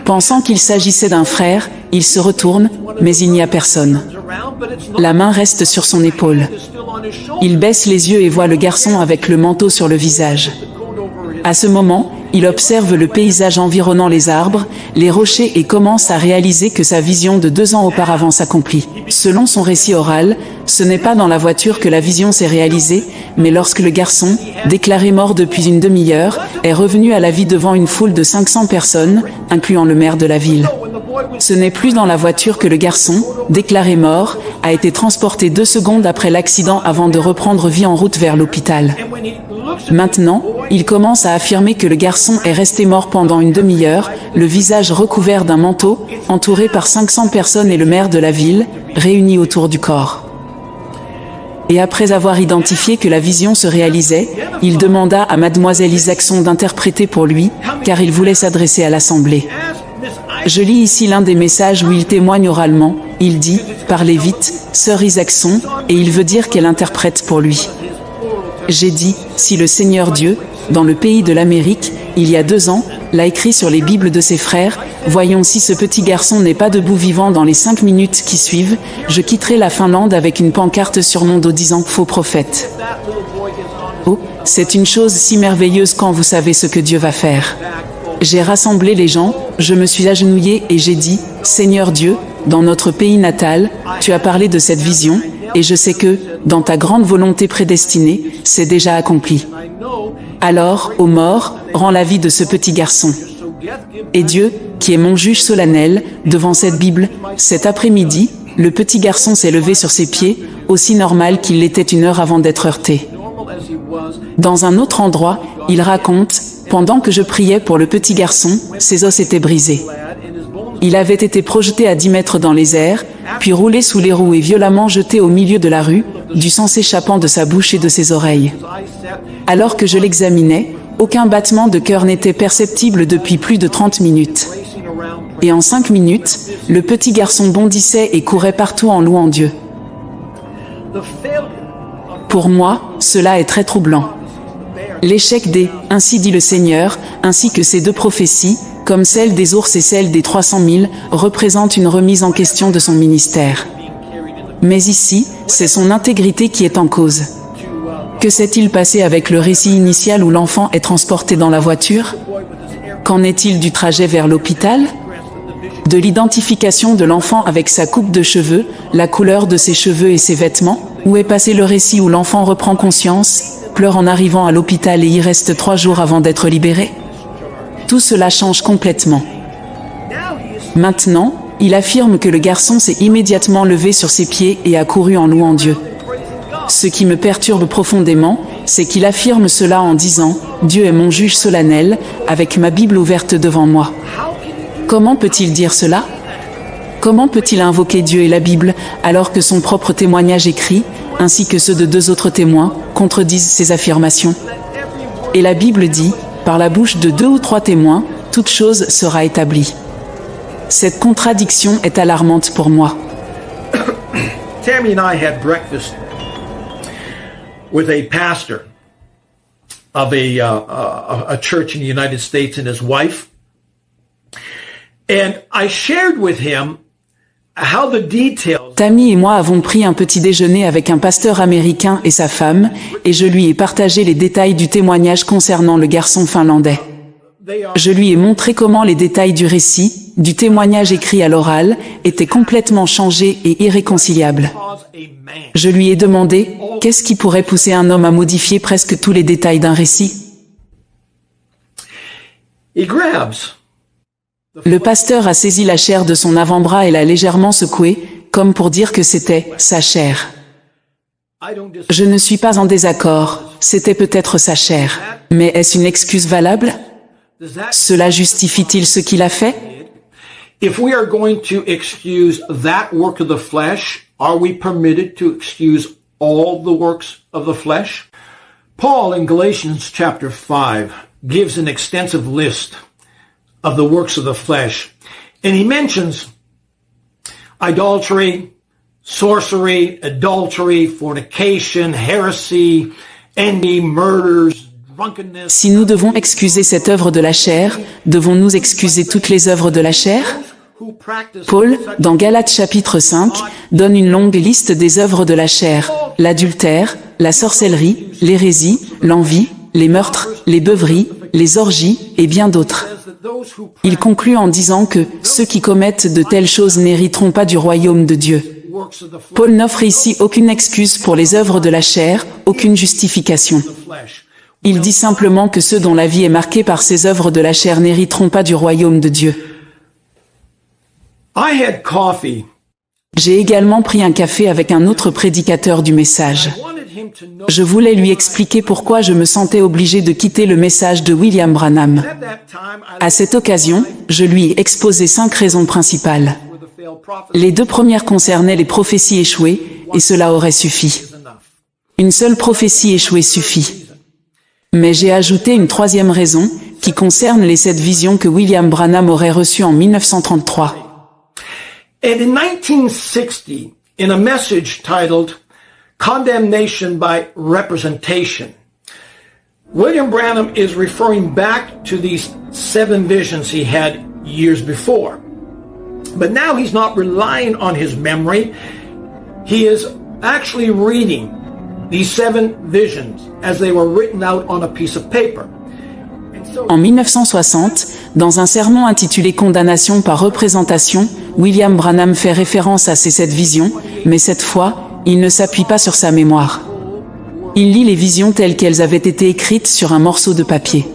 Pensant qu'il s'agissait d'un frère, il se retourne, mais il n'y a personne. La main reste sur son épaule. Il baisse les yeux et voit le garçon avec le manteau sur le visage. À ce moment, il observe le paysage environnant les arbres, les rochers et commence à réaliser que sa vision de 2 ans auparavant s'accomplit. Selon son récit oral, ce n'est pas dans la voiture que la vision s'est réalisée, mais lorsque le garçon, déclaré mort depuis une demi-heure, est revenu à la vie devant une foule de 500 personnes, incluant le maire de la ville. Ce n'est plus dans la voiture que le garçon, déclaré mort, a été transporté 2 secondes après l'accident avant de reprendre vie en route vers l'hôpital. Maintenant, il commence à affirmer que le garçon est resté mort pendant une demi-heure, le visage recouvert d'un manteau, entouré par 500 personnes et le maire de la ville, réunis autour du corps. Et après avoir identifié que la vision se réalisait, il demanda à mademoiselle Isaacson d'interpréter pour lui, car il voulait s'adresser à l'assemblée. Je lis ici l'un des messages où il témoigne oralement. Il dit « Parlez vite, sœur Isaacson », et il veut dire qu'elle interprète pour lui. J'ai dit « Si le Seigneur Dieu, dans le pays de l'Amérique, il y a 2 ans, l'a écrit sur les Bibles de ses frères, voyons si ce petit garçon n'est pas debout vivant dans les 5 minutes qui suivent, je quitterai la Finlande avec une pancarte sur mon dos disant « Faux prophète ». Oh, c'est une chose si merveilleuse quand vous savez ce que Dieu va faire. J'ai rassemblé les gens, je me suis agenouillé et j'ai dit, Seigneur Dieu, dans notre pays natal, tu as parlé de cette vision, et je sais que, dans ta grande volonté prédestinée, c'est déjà accompli. Alors, ô mort, rends la vie de ce petit garçon. Et Dieu, qui est mon juge solennel, devant cette Bible, cet après-midi, le petit garçon s'est levé sur ses pieds, aussi normal qu'il l'était 1 heure avant d'être heurté. Dans un autre endroit, il raconte, pendant que je priais pour le petit garçon, ses os étaient brisés. Il avait été projeté à 10 mètres dans les airs, puis roulé sous les roues et violemment jeté au milieu de la rue, du sang s'échappant de sa bouche et de ses oreilles. Alors que je l'examinais, aucun battement de cœur n'était perceptible depuis plus de 30 minutes. Et en 5 minutes, le petit garçon bondissait et courait partout en louant Dieu. Pour moi, cela est très troublant. L'échec des « Ainsi dit le Seigneur » ainsi que ces 2 prophéties, comme celle des ours et celle des 300 000, représentent une remise en question de son ministère. Mais ici, c'est son intégrité qui est en cause. Que s'est-il passé avec le récit initial où l'enfant est transporté dans la voiture? Qu'en est-il du trajet vers l'hôpital? De l'identification de l'enfant avec sa coupe de cheveux, la couleur de ses cheveux et ses vêtements? Où est passé le récit où l'enfant reprend conscience, pleure en arrivant à l'hôpital et y reste 3 jours avant d'être libéré? Tout cela change complètement. Maintenant, il affirme que le garçon s'est immédiatement levé sur ses pieds et a couru en louant Dieu. Ce qui me perturbe profondément, c'est qu'il affirme cela en disant « Dieu est mon juge solennel, avec ma Bible ouverte devant moi ». Comment peut-il dire cela? Comment peut-il invoquer Dieu et la Bible alors que son propre témoignage écrit, ainsi que ceux de 2 autres témoins, contredisent ses affirmations? Et la Bible dit, par la bouche de 2 ou 3 témoins, toute chose sera établie. Cette contradiction est alarmante pour moi. Tammy and I had breakfast with a pastor of a church in the United States and his wife. And I shared with him how the details. Tammy et moi avons pris un petit déjeuner avec un pasteur américain et sa femme, et je lui ai partagé les détails du témoignage concernant le garçon finlandais. Je lui ai montré comment les détails du récit, du témoignage écrit à l'oral, étaient complètement changés et irréconciliables. Je lui ai demandé, qu'est-ce qui pourrait pousser un homme à modifier presque tous les détails d'un récit? Le pasteur a saisi la chair de son avant-bras et l'a légèrement secouée, comme pour dire que c'était sa chair. Je ne suis pas en désaccord, c'était peut-être sa chair. Mais est-ce une excuse valable? Cela justifie-t-il ce qu'il a fait? If we are going to excuse that work of the flesh, are we permitted to excuse all the works of the flesh? Paul in Galatians chapter 5 gives an extensive list of the works of the flesh. And he mentions idolatry, sorcery, adultery, fornication, heresy, envy, murders, drunkenness. Si nous devons excuser cette œuvre de la chair, devons-nous excuser toutes les œuvres de la chair? Who practice Paul, dans Galates chapitre 5, donne une longue liste des œuvres de la chair: l'adultère, la sorcellerie, l'hérésie, l'envie, les meurtres, les beuveries, les orgies, et bien d'autres. says that those who Il conclut en disant que ceux qui commettent de telles choses n'hériteront pas du royaume de Dieu. works of the Paul n'offre ici aucune excuse pour les œuvres de la chair, aucune justification. flesh. Il dit simplement que ceux dont la vie est marquée par ces œuvres de la chair n'hériteront pas du royaume de Dieu. I had coffee. J'ai également pris un café avec un autre prédicateur du message. I wanted him to know Je voulais lui expliquer pourquoi je me sentais obligé de quitter le message de William Branham. at that time I À cette occasion, je lui ai exposé 5 raisons principales. were the failed prophets Les 2 premières concernaient les prophéties échouées, et cela aurait suffi. enough. Une seule prophétie échouée suffit. Mais j'ai ajouté une 3e raison, qui concerne les 7 visions que William Branham aurait reçues en 1933. And in 1960, in a message titled Condemnation by Representation, William Branham is referring back to these 7 visions he had years before. But now he's not relying on his memory. He is actually reading these 7 visions as they were written out on a piece of paper. En 1960, dans un sermon intitulé Condamnation par représentation, William Branham fait référence à ces 7 visions, mais cette fois, il ne s'appuie pas sur sa mémoire. Il lit les visions telles qu'elles avaient été écrites sur un morceau de papier.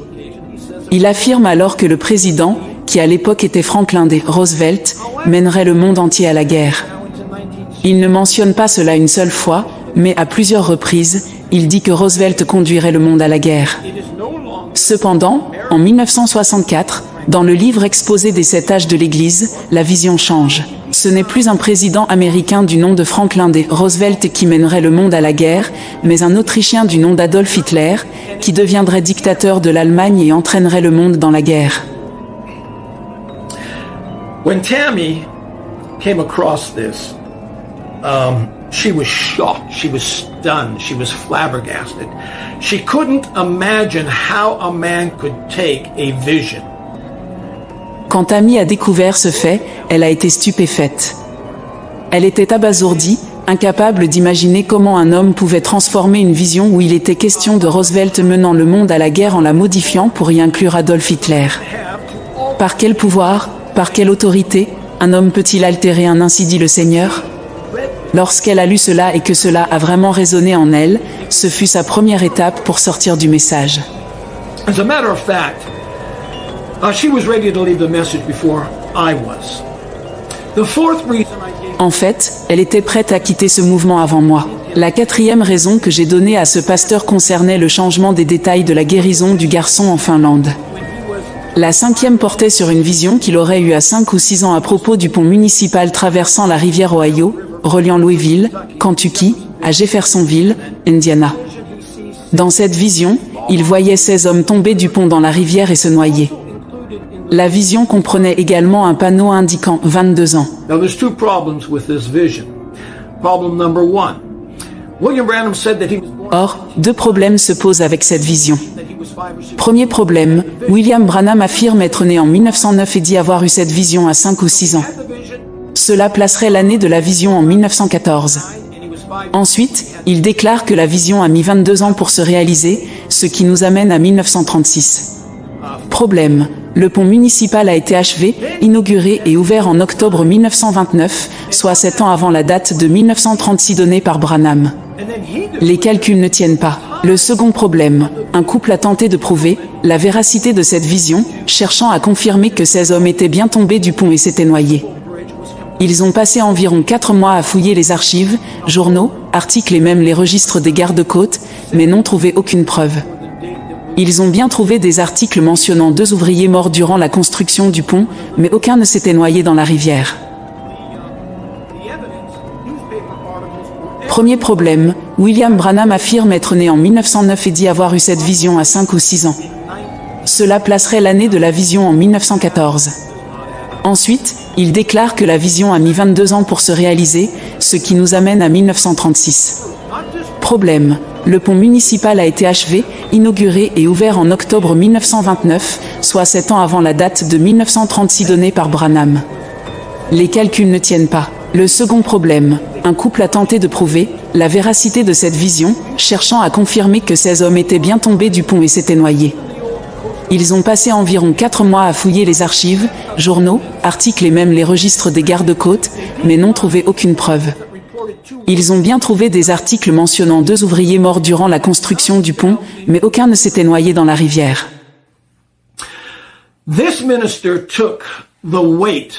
Il affirme alors que le président, qui à l'époque était Franklin D. Roosevelt, mènerait le monde entier à la guerre. Il ne mentionne pas cela une seule fois, mais à plusieurs reprises, il dit que Roosevelt conduirait le monde à la guerre. Cependant, en 1964, dans le livre exposé des 7 âges de l'Église, la vision change. Ce n'est plus un président américain du nom de Franklin D. Roosevelt qui mènerait le monde à la guerre, mais un Autrichien du nom d'Adolf Hitler, qui deviendrait dictateur de l'Allemagne et entraînerait le monde dans la guerre. When Tammy came across this, she was shocked, she was stunned, she was flabbergasted. She couldn't imagine how a man could take a vision. Quand Tammy a découvert ce fait, elle a été stupéfaite. Elle était abasourdie, incapable d'imaginer comment un homme pouvait transformer une vision où il était question de Roosevelt menant le monde à la guerre en la modifiant pour y inclure Adolf Hitler. Par quel pouvoir, par quelle autorité, un homme peut-il altérer un ainsi dit le Seigneur? Lorsqu'elle a lu cela et que cela a vraiment résonné en elle, ce fut sa première étape pour sortir du message. As a matter of fact, she was ready to leave the message before I was. The fourth reason I gave En fait, elle était prête à quitter ce mouvement avant moi. La 4e raison que j'ai donnée à ce pasteur concernait le changement des détails de la guérison du garçon en Finlande. La 5e portait sur une vision qu'il aurait eue à 5 ou 6 ans à propos du pont municipal traversant la rivière Ohio, reliant Louisville, Kentucky, à Jeffersonville, Indiana. Dans cette vision, il voyait 16 hommes tomber du pont dans la rivière et se noyer. La vision comprenait également un panneau indiquant 22 ans. Now there's 2 problems with this vision. Problem number 1. William Branham said that he was born Or, 2 problèmes se posent avec cette vision. that he was 5 or 6. Premier problème, William Branham affirme être né en 1909 et dit avoir eu cette vision à 5 ou 6 ans. The vision Cela placerait l'année de la vision en 1914. and he was 5. Ensuite, il déclare que la vision a mis 22 ans pour se réaliser, ce qui nous amène à 1936. Problème. Le pont municipal a été achevé, inauguré et ouvert en octobre 1929, soit 7 ans avant la date de 1936 donnée par Branham. And then he Les calculs ne tiennent pas. Le second problème, un couple a tenté de prouver la véracité de cette vision, cherchant à confirmer que ces hommes étaient bien tombés du pont et s'étaient noyés. Ils ont passé environ 4 mois à fouiller les archives, journaux, articles et même les registres des gardes-côtes, mais n'ont trouvé aucune preuve. Ils ont bien trouvé des articles mentionnant 2 ouvriers morts durant la construction du pont, mais aucun ne s'était noyé dans la rivière. Premier problème, William Branham affirme être né en 1909 et dit avoir eu cette vision à 5 ou 6 ans. Cela placerait l'année de la vision en 1914. Ensuite, il déclare que la vision a mis 22 ans pour se réaliser, ce qui nous amène à 1936. Problème. Le pont municipal a été achevé, inauguré et ouvert en octobre 1929, soit 7 ans avant la date de 1936 donnée par Branham. Les calculs ne tiennent pas. Le second problème. Un couple a tenté de prouver la véracité de cette vision, cherchant à confirmer que ces hommes étaient bien tombés du pont et s'étaient noyés. Ils ont passé environ 4 mois à fouiller les archives, journaux, articles et même les registres des gardes-côtes, mais n'ont trouvé aucune preuve. Ils ont bien trouvé des articles mentionnant 2 ouvriers morts durant la construction du pont, mais aucun ne s'était noyé dans la rivière. This minister took the weight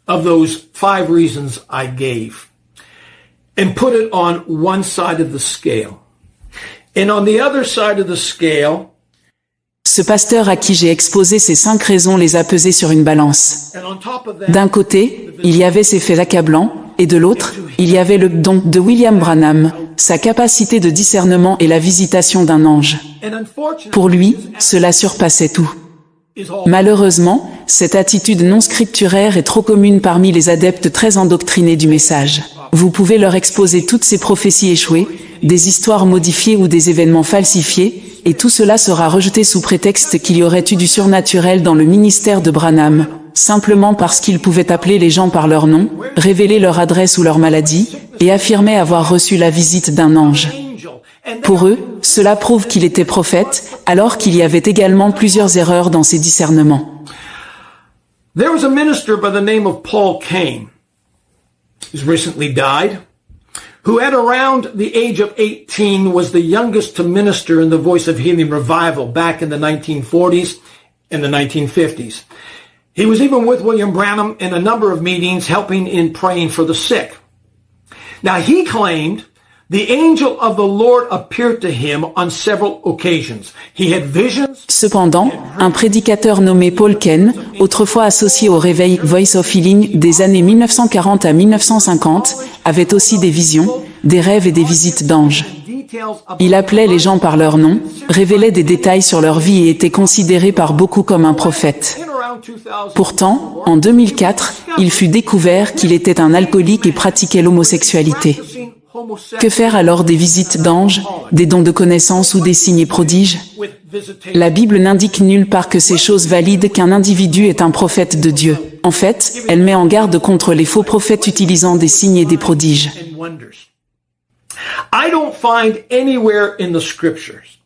of those 5 reasons I gave and put it on one side of the scale. And on the other side of the scale, ce pasteur à qui j'ai exposé ces 5 raisons les a pesées sur une balance. D'un côté, il y avait ces faits accablants, et de l'autre, il y avait le don de William Branham, sa capacité de discernement et la visitation d'un ange. Pour lui, cela surpassait tout. Malheureusement, cette attitude non scripturaire est trop commune parmi les adeptes très endoctrinés du message. Vous pouvez leur exposer toutes ces prophéties échouées, des histoires modifiées ou des événements falsifiés, et tout cela sera rejeté sous prétexte qu'il y aurait eu du surnaturel dans le ministère de Branham, simplement parce qu'il pouvait appeler les gens par leur nom, révéler leur adresse ou leur maladie, et affirmer avoir reçu la visite d'un ange. Pour eux, cela prouve qu'il était prophète, alors qu'il y avait également plusieurs erreurs dans ses discernements. There was a minister by the name of Paul Cain, who's recently died, who at around the age of 18 was the youngest to minister in the Voice of Healing revival back in the 1940s and the 1950s. He was even with William Branham in a number of meetings helping in praying for the sick. Now he claimed the angel of the Lord appeared to him on several occasions. He had visions. Cependant, un prédicateur nommé Paul Cain, autrefois associé au réveil Voice of Healing des années 1940 à 1950, avait aussi des visions, des rêves et des visites d'anges. Il appelait les gens par leur nom, révélait des détails sur leur vie et était considéré par beaucoup comme un prophète. Pourtant, en 2004, il fut découvert qu'il était un alcoolique et pratiquait l'homosexualité. Que faire alors des visites d'anges, des dons de connaissances ou des signes et prodiges? La Bible n'indique nulle part que ces choses valident qu'un individu est un prophète de Dieu. En fait, elle met en garde contre les faux prophètes utilisant des signes et des prodiges. I don't find anywhere in the scriptures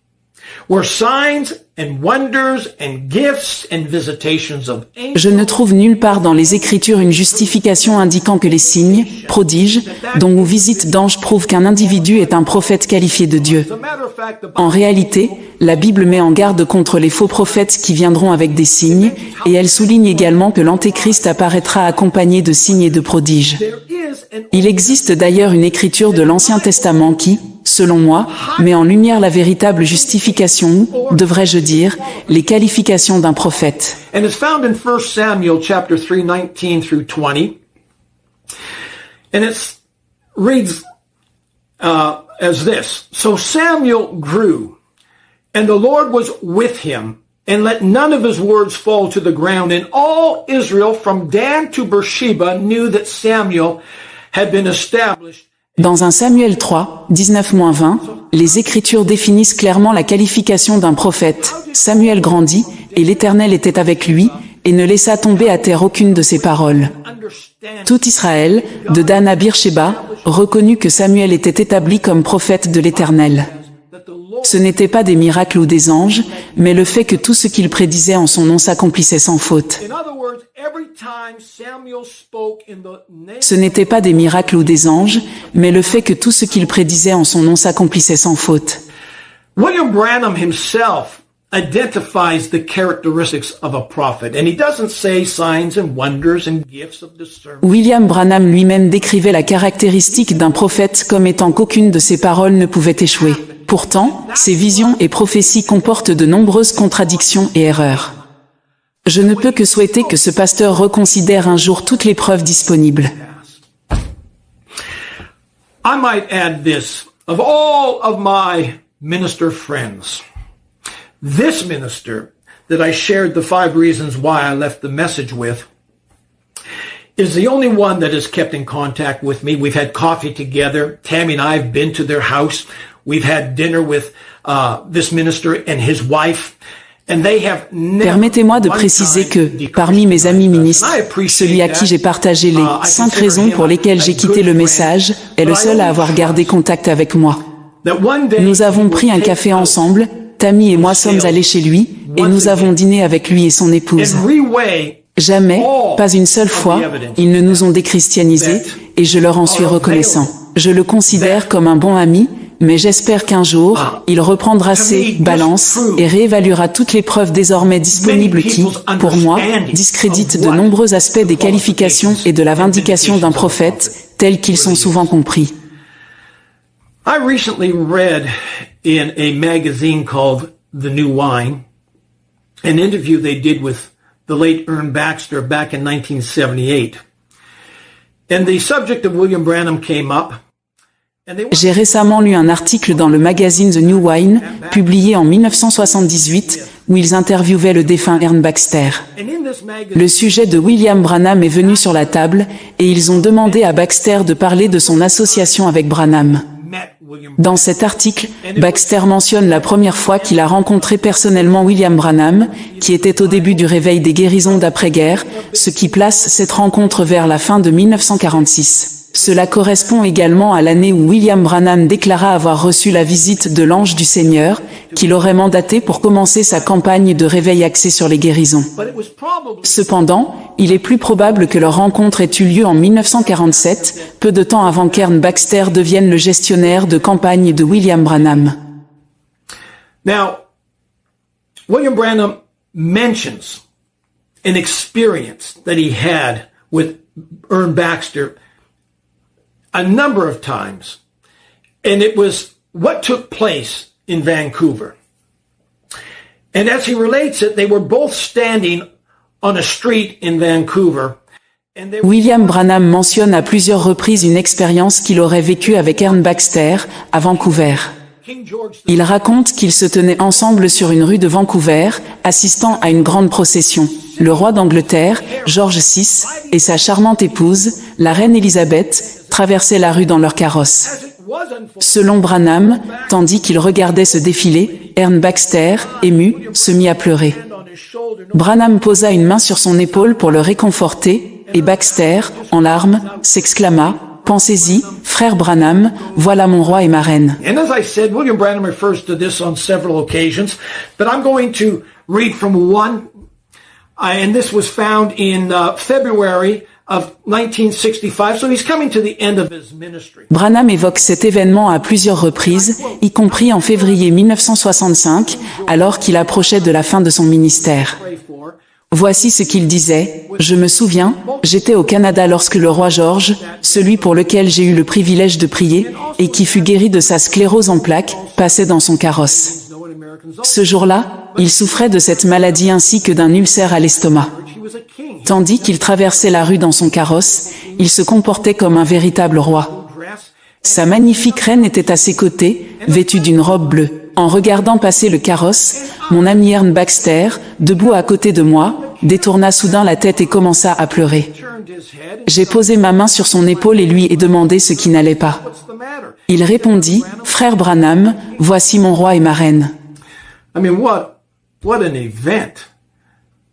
where signs and wonders and gifts and visitations of angels. Je ne trouve nulle part dans les Écritures une justification indiquant que les signes, prodiges, dons ou visites d'anges prouvent qu'un individu est un prophète qualifié de Dieu. En réalité, la Bible met en garde contre les faux prophètes qui viendront avec des signes, et elle souligne également que l'Antéchrist apparaîtra accompagné de signes et de prodiges. Il existe d'ailleurs une écriture de l'Ancien Testament qui, selon moi, met en lumière la véritable justification ou, devrais-je dire, les qualifications d'un prophète. And it's found in 1 Samuel chapter 3, 19 through 20. And it reads as this. So Samuel grew, and the Lord was with him, and let none of his words fall to the ground. And all Israel from Dan to Beersheba knew that Samuel had been established. Dans 1 Samuel 3, 19-20, les Écritures définissent clairement la qualification d'un prophète. Samuel grandit, et l'Éternel était avec lui, et ne laissa tomber à terre aucune de ses paroles. Tout Israël, de Dan à Beersheba, reconnut que Samuel était établi comme prophète de l'Éternel. Ce n'étaient pas des miracles ou des anges, mais le fait que tout ce qu'il prédisait en son nom s'accomplissait sans faute. Ce n'était pas des miracles ou des anges, mais le fait que tout ce qu'il prédisait en son nom s'accomplissait sans faute. William Branham himself identifies the characteristics of a prophet, and he doesn't say signs and wonders and gifts of discernment. William Branham lui-même décrivait la caractéristique d'un prophète comme étant qu'aucune de ses paroles ne pouvait échouer. Pourtant, ses visions et prophéties comportent de nombreuses contradictions et erreurs. Je ne peux que souhaiter que ce pasteur reconsidère un jour toutes les preuves disponibles. I might add this, of all of my minister friends, this minister that I shared the 5 reasons why I left the message with is the only one that has kept in contact with me. We've had coffee together. Tammy and I have been to their house. We've had dinner with this minister and his wife. Permettez-moi de préciser que, parmi mes amis ministres, celui à qui j'ai partagé les 5 raisons pour lesquelles j'ai quitté le message est le seul à avoir gardé contact avec moi. Nous avons pris un café ensemble, Tammy et moi sommes allés chez lui, et nous avons dîné avec lui et son épouse. Jamais, pas une seule fois, ils ne nous ont déchristianisés, et je leur en suis reconnaissant. Je le considère comme un bon ami, mais j'espère qu'un jour, il reprendra ses balances et réévaluera toutes les preuves désormais disponibles qui, pour moi, discréditent de nombreux aspects des qualifications et de la vindication d'un prophète, tels qu'ils sont souvent compris. I recently read in a magazine called The New Wine an interview they did with the late Ern Baxter back in 1978. And the subject of William Branham came up. J'ai récemment lu un article dans le magazine The New Wine, publié en 1978, où ils interviewaient le défunt Ern Baxter. Le sujet de William Branham est venu sur la table, et ils ont demandé à Baxter de parler de son association avec Branham. Dans cet article, Baxter mentionne la première fois qu'il a rencontré personnellement William Branham, qui était au début du réveil des guérisons d'après-guerre, ce qui place cette rencontre vers la fin de 1946. Cela correspond également à l'année où William Branham déclara avoir reçu la visite de l'ange du Seigneur, qu'il aurait mandaté pour commencer sa campagne de réveil axée sur les guérisons. Cependant, il est plus probable que leur rencontre ait eu lieu en 1947, peu de temps avant qu'Ern Baxter devienne le gestionnaire de campagne de William Branham. Now, William Branham mentions an experience that he had with Ern Baxter a number of times, and it was what took place in Vancouver. And as he relates it, they were both standing on a street in Vancouver. William Branham mentionne à plusieurs reprises une expérience qu'il aurait vécue avec Ern Baxter, à Vancouver. Il raconte qu'ils se tenaient ensemble sur une rue de Vancouver, assistant à une grande procession. Le roi d'Angleterre, George VI, et sa charmante épouse, la reine Élisabeth, traversaient la rue dans leur carrosse. Selon Branham, tandis qu'il regardait ce défilé, Ern Baxter, ému, se mit à pleurer. Branham posa une main sur son épaule pour le réconforter, et Baxter, en larmes, s'exclama: « Pensez-y, frère Branham, voilà mon roi et ma reine. » And as I said, William Branham refers to this on several occasions, but I'm going to read from one, and this was found in February of 1965, so he's coming to the end of his ministry. Branham évoque cet événement à plusieurs reprises, y compris en février 1965, alors qu'il approchait de la fin de son ministère. Voici ce qu'il disait: « Je me souviens, j'étais au Canada lorsque le roi George, celui pour lequel j'ai eu le privilège de prier, et qui fut guéri de sa sclérose en plaques, passait dans son carrosse. Ce jour-là, il souffrait de cette maladie ainsi que d'un ulcère à l'estomac. Tandis qu'il traversait la rue dans son carrosse, il se comportait comme un véritable roi. Sa magnifique reine était à ses côtés, vêtue d'une robe bleue. En regardant passer le carrosse, mon ami Ern Baxter, debout à côté de moi, détourna soudain la tête et commença à pleurer. J'ai posé ma main sur son épaule et lui ai demandé ce qui n'allait pas. Il répondit: « Frère Branham, voici mon roi et ma reine. » I mean, what an event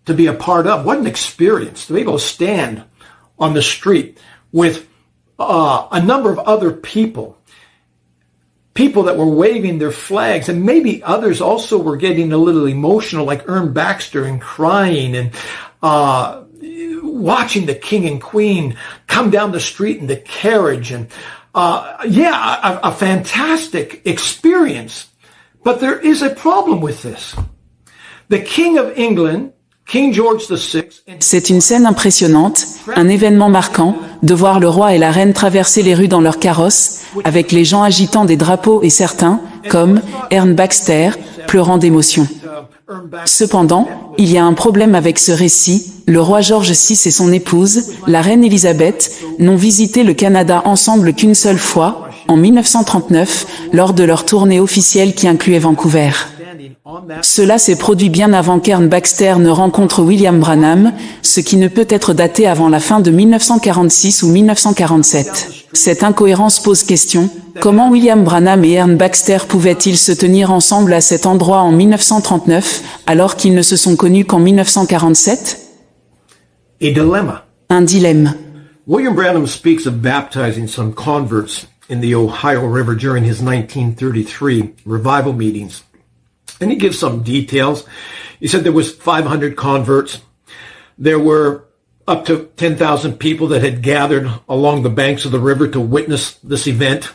to be a part of. What an experience to be able to stand on the street with a number of other people that were waving their flags, and maybe others also were getting a little emotional, like Ern Baxter, and crying and watching the king and queen come down the street in the carriage, and a fantastic experience. But there is a problem with this. The King of England, King George VI, C'est une scène impressionnante, un événement marquant, de voir le roi et la reine traverser les rues dans leur carrosse, avec les gens agitant des drapeaux et certains, comme Ern Baxter, pleurant d'émotion. Cependant, il y a un problème avec ce récit. Le roi George VI et son épouse, la reine Élisabeth, n'ont visité le Canada ensemble qu'une seule fois, en 1939, lors de leur tournée officielle qui incluait Vancouver. Cela s'est produit bien avant qu'Ern Baxter ne rencontre William Branham, ce qui ne peut être daté avant la fin de 1946 ou 1947. Cette incohérence pose question: Comment William Branham et Ern Baxter pouvaient-ils se tenir ensemble à cet endroit en 1939, alors qu'ils ne se sont connus qu'en 1947? A dilemma. Un dilemme. William Branham speaks of baptizing some converts in the Ohio River during his 1933 revival meetings. And he gives some details. He said there was 500 converts. There were up to 10,000 people that had gathered along the banks of the river to witness this event.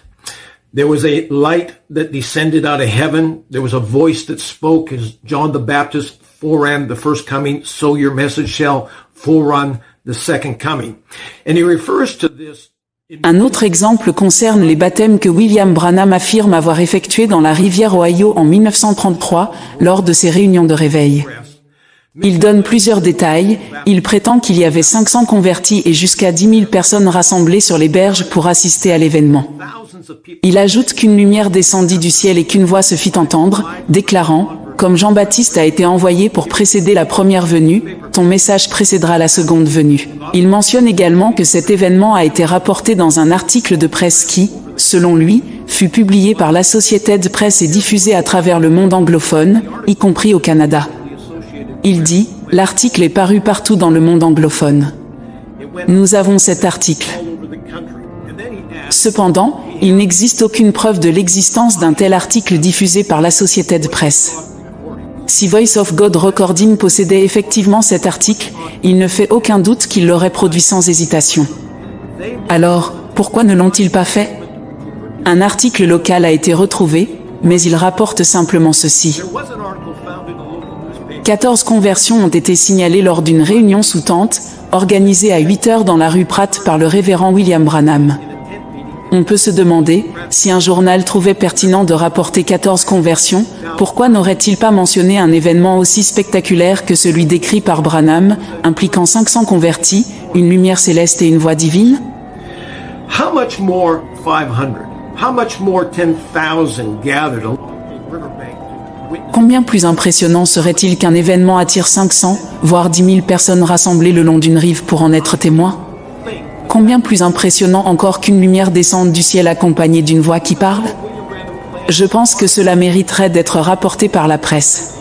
There was a light that descended out of heaven. There was a voice that spoke as John the Baptist foreran the first coming, so your message shall forerun the second coming. And he refers to this. Un autre exemple concerne les baptêmes que William Branham affirme avoir effectués dans la rivière Ohio en 1933 lors de ses réunions de réveil. Il donne plusieurs détails, il prétend qu'il y avait 500 convertis et jusqu'à 10 000 personnes rassemblées sur les berges pour assister à l'événement. Il ajoute qu'une lumière descendit du ciel et qu'une voix se fit entendre, déclarant « Comme Jean-Baptiste a été envoyé pour précéder la première venue, ton message précédera la seconde venue. » Il mentionne également que cet événement a été rapporté dans un article de presse qui, selon lui, fut publié par l'Associated Press et diffusé à travers le monde anglophone, y compris au Canada. Il dit, l'article est paru partout dans le monde anglophone. Nous avons cet article. Cependant, il n'existe aucune preuve de l'existence d'un tel article diffusé par l'Associated Press. Si Voice of God Recording possédait effectivement cet article, il ne fait aucun doute qu'il l'aurait produit sans hésitation. Alors, pourquoi ne l'ont-ils pas fait? Un article local a été retrouvé, mais il rapporte simplement ceci. 14 conversions ont été signalées lors d'une réunion sous tente, organisée à 8 heures dans la rue Pratt par le révérend William Branham. On peut se demander, si un journal trouvait pertinent de rapporter 14 conversions, pourquoi n'aurait-il pas mentionné un événement aussi spectaculaire que celui décrit par Branham, impliquant 500 convertis, une lumière céleste et une voix divine? How much more 500? How much more 10,000 gathered along the riverbank? Combien plus impressionnant serait-il qu'un événement attire 500, voire 10 000 personnes rassemblées le long d'une rive pour en être témoins? Combien plus impressionnant encore qu'une lumière descende du ciel accompagnée d'une voix qui parle? Je pense que cela mériterait d'être rapporté par la presse.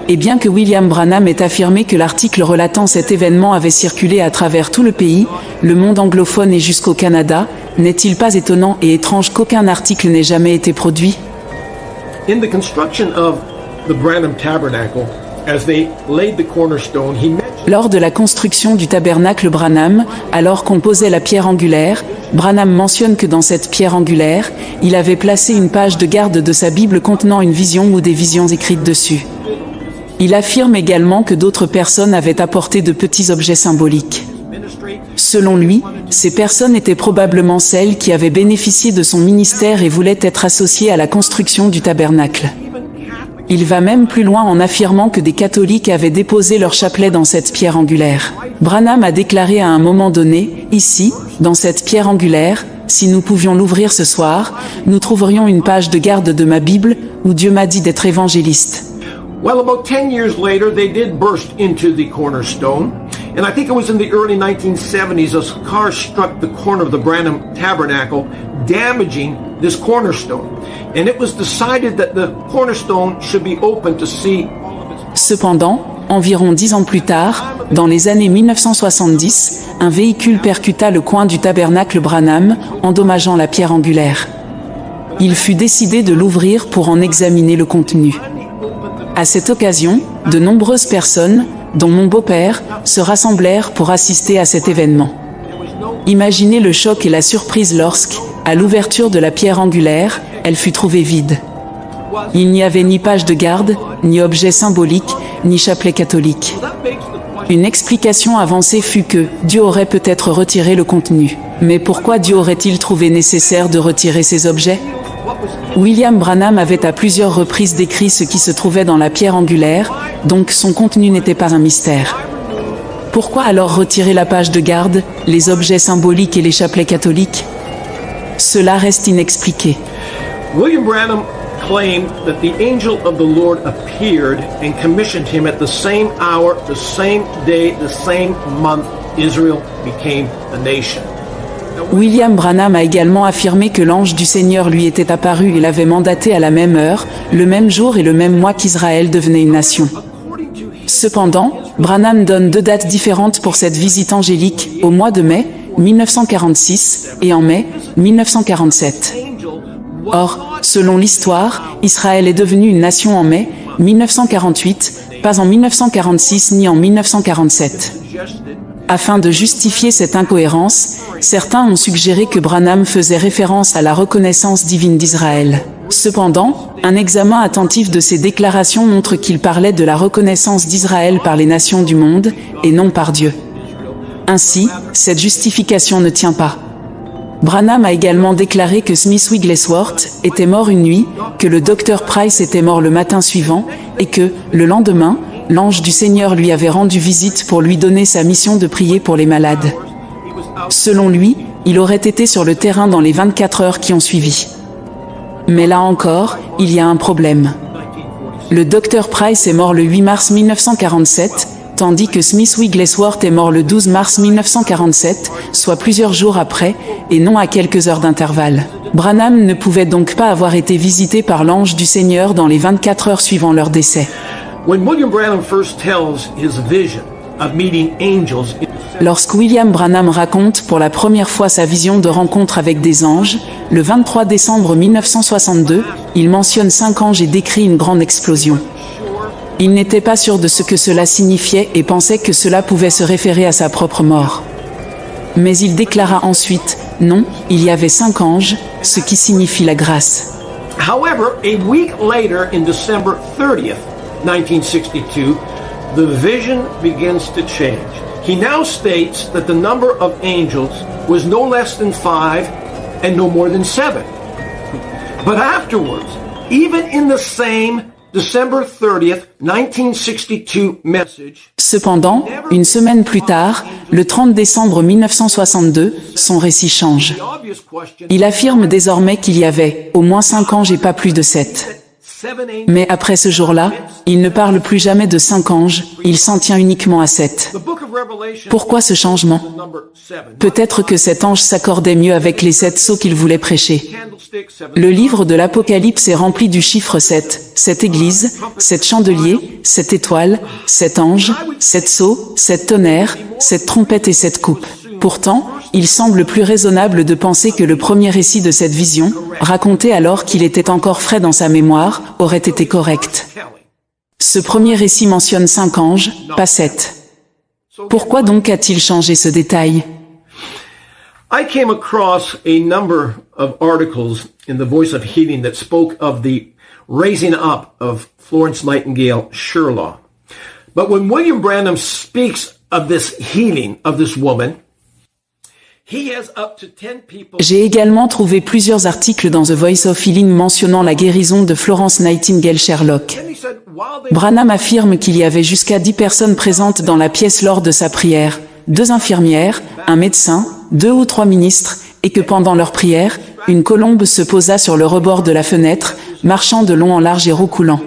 Et bien que William Branham ait affirmé que l'article relatant cet événement avait circulé à travers tout le pays, le monde anglophone et jusqu'au Canada, n'est-il pas étonnant et étrange qu'aucun article n'ait jamais été produit? In the construction of the Branham Tabernacle, as they laid the cornerstone, he mentioned Lors de la construction du tabernacle Branham, alors qu'on posait la pierre angulaire, Branham mentionne que dans cette pierre angulaire, il avait placé une page de garde de sa Bible contenant une vision ou des visions écrites dessus. Il affirme également que d'autres personnes avaient apporté de petits objets symboliques. Selon lui, ces personnes étaient probablement celles qui avaient bénéficié de son ministère et voulaient être associées à la construction du tabernacle. Il va même plus loin en affirmant que des catholiques avaient déposé leur chapelet dans cette pierre angulaire. Branham a déclaré à un moment donné, ici, dans cette pierre angulaire, si nous pouvions l'ouvrir ce soir, nous trouverions une page de garde de ma Bible, où Dieu m'a dit d'être évangéliste. Well, about 10 years later, they did burst into the cornerstone. And I think it was in the early 1970s, a car struck the corner of the Branham Tabernacle, damaging this cornerstone. And it was decided that the cornerstone should be open to see. Cependant, environ 10 ans plus tard, dans les années 1970, un véhicule percuta le coin du tabernacle Branham, endommageant la pierre angulaire. Il fut décidé de l'ouvrir pour en examiner le contenu. À cette occasion, de nombreuses personnes, dont mon beau-père, se rassemblèrent pour assister à cet événement. Imaginez le choc et la surprise lorsque, à l'ouverture de la pierre angulaire, elle fut trouvée vide. Il n'y avait ni page de garde, ni objet symbolique, ni chapelet catholique. Une explication avancée fut que Dieu aurait peut-être retiré le contenu. Mais pourquoi Dieu aurait-il trouvé nécessaire de retirer ces objets? William Branham avait à plusieurs reprises décrit ce qui se trouvait dans la pierre angulaire, donc son contenu n'était pas un mystère. Pourquoi alors retirer la page de garde, les objets symboliques et les chapelets catholiques? Cela reste inexpliqué. William Branham claimed that the angel of the Lord appeared and commissioned him at the same hour, the same day, the same month Israel became a nation. William Branham a également affirmé que l'ange du Seigneur lui était apparu et l'avait mandaté à la même heure, le même jour et le même mois qu'Israël devenait une nation. Cependant, Branham donne 2 dates différentes pour cette visite angélique, au mois de mai 1946 et en mai 1947. Or, selon l'histoire, Israël est devenu une nation en mai 1948, pas en 1946 ni en 1947. Afin de justifier cette incohérence, certains ont suggéré que Branham faisait référence à la reconnaissance divine d'Israël. Cependant, un examen attentif de ces déclarations montre qu'il parlait de la reconnaissance d'Israël par les nations du monde, et non par Dieu. Ainsi, cette justification ne tient pas. Branham a également déclaré que Smith Wigglesworth était mort une nuit, que le Dr Price était mort le matin suivant, et que, le lendemain, l'ange du Seigneur lui avait rendu visite pour lui donner sa mission de prier pour les malades. Selon lui, il aurait été sur le terrain dans les 24 heures qui ont suivi. Mais là encore, il y a un problème. Le Dr Price est mort le 8 mars 1947, tandis que Smith Wigglesworth est mort le 12 mars 1947, soit plusieurs jours après, et non à quelques heures d'intervalle. Branham ne pouvait donc pas avoir été visité par l'ange du Seigneur dans les 24 heures suivant leur décès. Lorsque William Branham raconte pour la première fois sa vision de rencontre avec des anges, le 23 décembre 1962, il mentionne 5 anges et décrit une grande explosion. Il n'était pas sûr de ce que cela signifiait et pensait que cela pouvait se référer à sa propre mort. Mais il déclara ensuite, non, il y avait 5 anges, ce qui signifie la grâce. However, a week later, in December 30th, 1962, the vision begins to change. He now states that the number of angels was no less than 5 and no more than 7. But afterwards, even in the same December 30th, 1962 message, cependant, une semaine plus tard, le 30 décembre 1962, son récit change. Il affirme désormais qu'il y avait au moins 5 anges et pas plus de 7. Mais après ce jour-là, il ne parle plus jamais de 5 anges, il s'en tient uniquement à 7. Pourquoi ce changement? Peut-être que cet ange s'accordait mieux avec les 7 sceaux qu'il voulait prêcher. Le livre de l'Apocalypse est rempli du chiffre 7, 7 églises, 7 chandeliers, 7 étoiles, 7 anges, 7 sceaux, 7 tonnerres, 7 trompettes et 7 coupes. Pourtant, il semble plus raisonnable de penser que le premier récit de cette vision, raconté alors qu'il était encore frais dans sa mémoire, aurait été correct. Ce premier récit mentionne 5 anges, pas 7. Pourquoi donc a-t-il changé ce détail? I came across a number of articles in the Voice of Healing that spoke of the raising up of Florence Nightingale Sherlaw. But when William Branham speaks of this healing of this woman, j'ai également trouvé plusieurs articles dans The Voice of Healing mentionnant la guérison de Florence Nightingale Sherlock. Branham affirme qu'il y avait jusqu'à 10 personnes présentes dans la pièce lors de sa prière, 2 infirmières, un médecin, 2 ou 3 ministres, et que pendant leur prière, une colombe se posa sur le rebord de la fenêtre, marchant de long en large et roucoulant.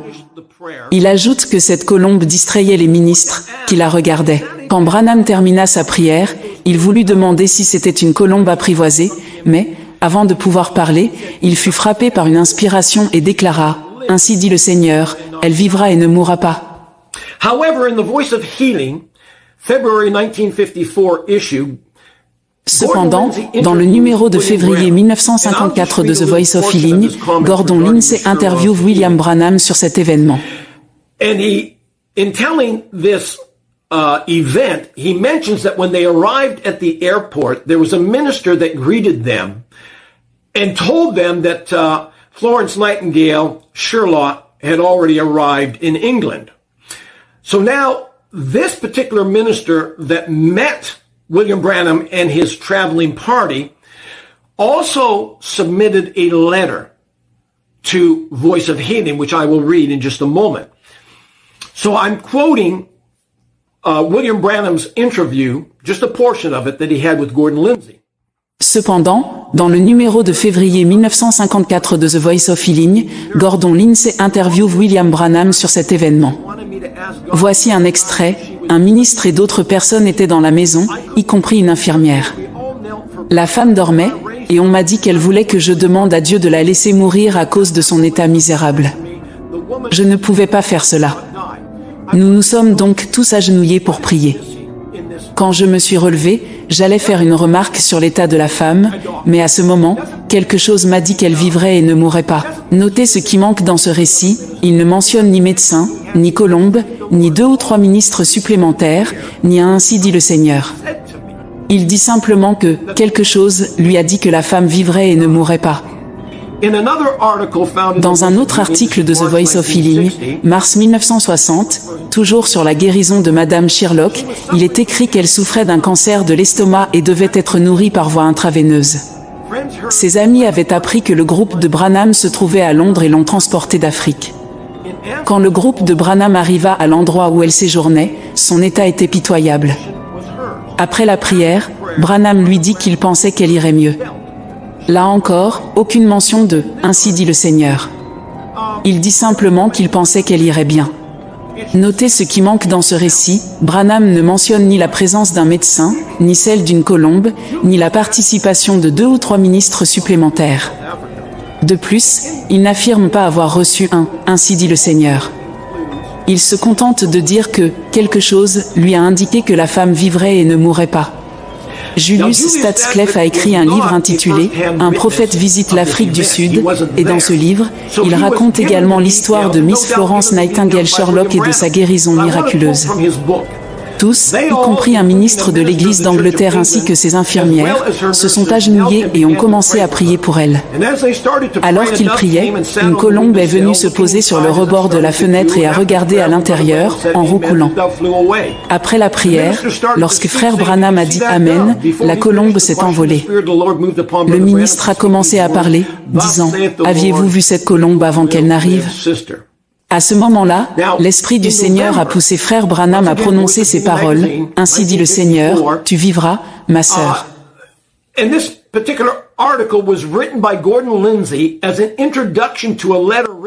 Il ajoute que cette colombe distrayait les ministres, qui la regardaient. Quand Branham termina sa prière, il voulut demander si c'était une colombe apprivoisée, mais, avant de pouvoir parler, il fut frappé par une inspiration et déclara, « Ainsi dit le Seigneur, elle vivra et ne mourra pas. » However, in the Voice of Healing, February 1954 issue, cependant, dans le numéro de février 1954 de The Voice of Healing, Gordon Lindsay interviewe William Branham sur cet événement. And in telling this event, he mentions that when they arrived at the airport, there was a minister that greeted them and told them that Florence Nightingale Sherlaw had already arrived in England. So now, this particular minister that met William Branham and his traveling party also submitted a letter to Voice of Healing, which I will read in just a moment. So I'm quoting William Branham's interview, just a portion of it that he had with Gordon Lindsay. Cependant, dans le numéro de février 1954 de The Voice of Healing, Gordon Lindsay interviewe William Branham sur cet événement. Voici un extrait, un ministre et d'autres personnes étaient dans la maison, y compris une infirmière. La femme dormait, et on m'a dit qu'elle voulait que je demande à Dieu de la laisser mourir à cause de son état misérable. Je ne pouvais pas faire cela. Nous nous sommes donc tous agenouillés pour prier. Quand je me suis relevé, j'allais faire une remarque sur l'état de la femme, mais à ce moment, quelque chose m'a dit qu'elle vivrait et ne mourrait pas. Notez ce qui manque dans ce récit, il ne mentionne ni médecin, ni colombe, ni 2 ou 3 ministres supplémentaires, ni un ainsi dit le Seigneur. Il dit simplement que quelque chose lui a dit que la femme vivrait et ne mourrait pas. Dans un autre article de The Voice of Healing, mars 1960, toujours sur la guérison de Madame Sherlock, il est écrit qu'elle souffrait d'un cancer de l'estomac et devait être nourrie par voie intraveineuse. Ses amis avaient appris que le groupe de Branham se trouvait à Londres et l'ont transporté d'Afrique. Quand le groupe de Branham arriva à l'endroit où elle séjournait, son état était pitoyable. Après la prière, Branham lui dit qu'il pensait qu'elle irait mieux. Là encore, aucune mention de « ainsi dit le Seigneur ». Il dit simplement qu'il pensait qu'elle irait bien. Notez ce qui manque dans ce récit, Branham ne mentionne ni la présence d'un médecin, ni celle d'une colombe, ni la participation de 2 ou 3 ministres supplémentaires. De plus, il n'affirme pas avoir reçu un « ainsi dit le Seigneur ». Il se contente de dire que quelque chose lui a indiqué que la femme vivrait et ne mourrait pas. Julius Stadscleffe a écrit un livre intitulé « Un prophète visite l'Afrique du Sud » et dans ce livre, il raconte également l'histoire de Miss Florence Nightingale Sherlock et de sa guérison miraculeuse. Tous, y compris un ministre de l'Église d'Angleterre ainsi que ses infirmières, se sont agenouillés et ont commencé à prier pour elle. Alors qu'ils priaient, une colombe est venue se poser sur le rebord de la fenêtre et a regardé à l'intérieur, en roucoulant. Après la prière, lorsque frère Branham a dit « Amen », la colombe s'est envolée. Le ministre a commencé à parler, disant « Aviez-vous vu cette colombe avant qu'elle n'arrive ?» À ce moment-là, l'Esprit du Seigneur a poussé frère Branham à prononcer ces paroles. « Ainsi dit le Seigneur, tu vivras, ma sœur. »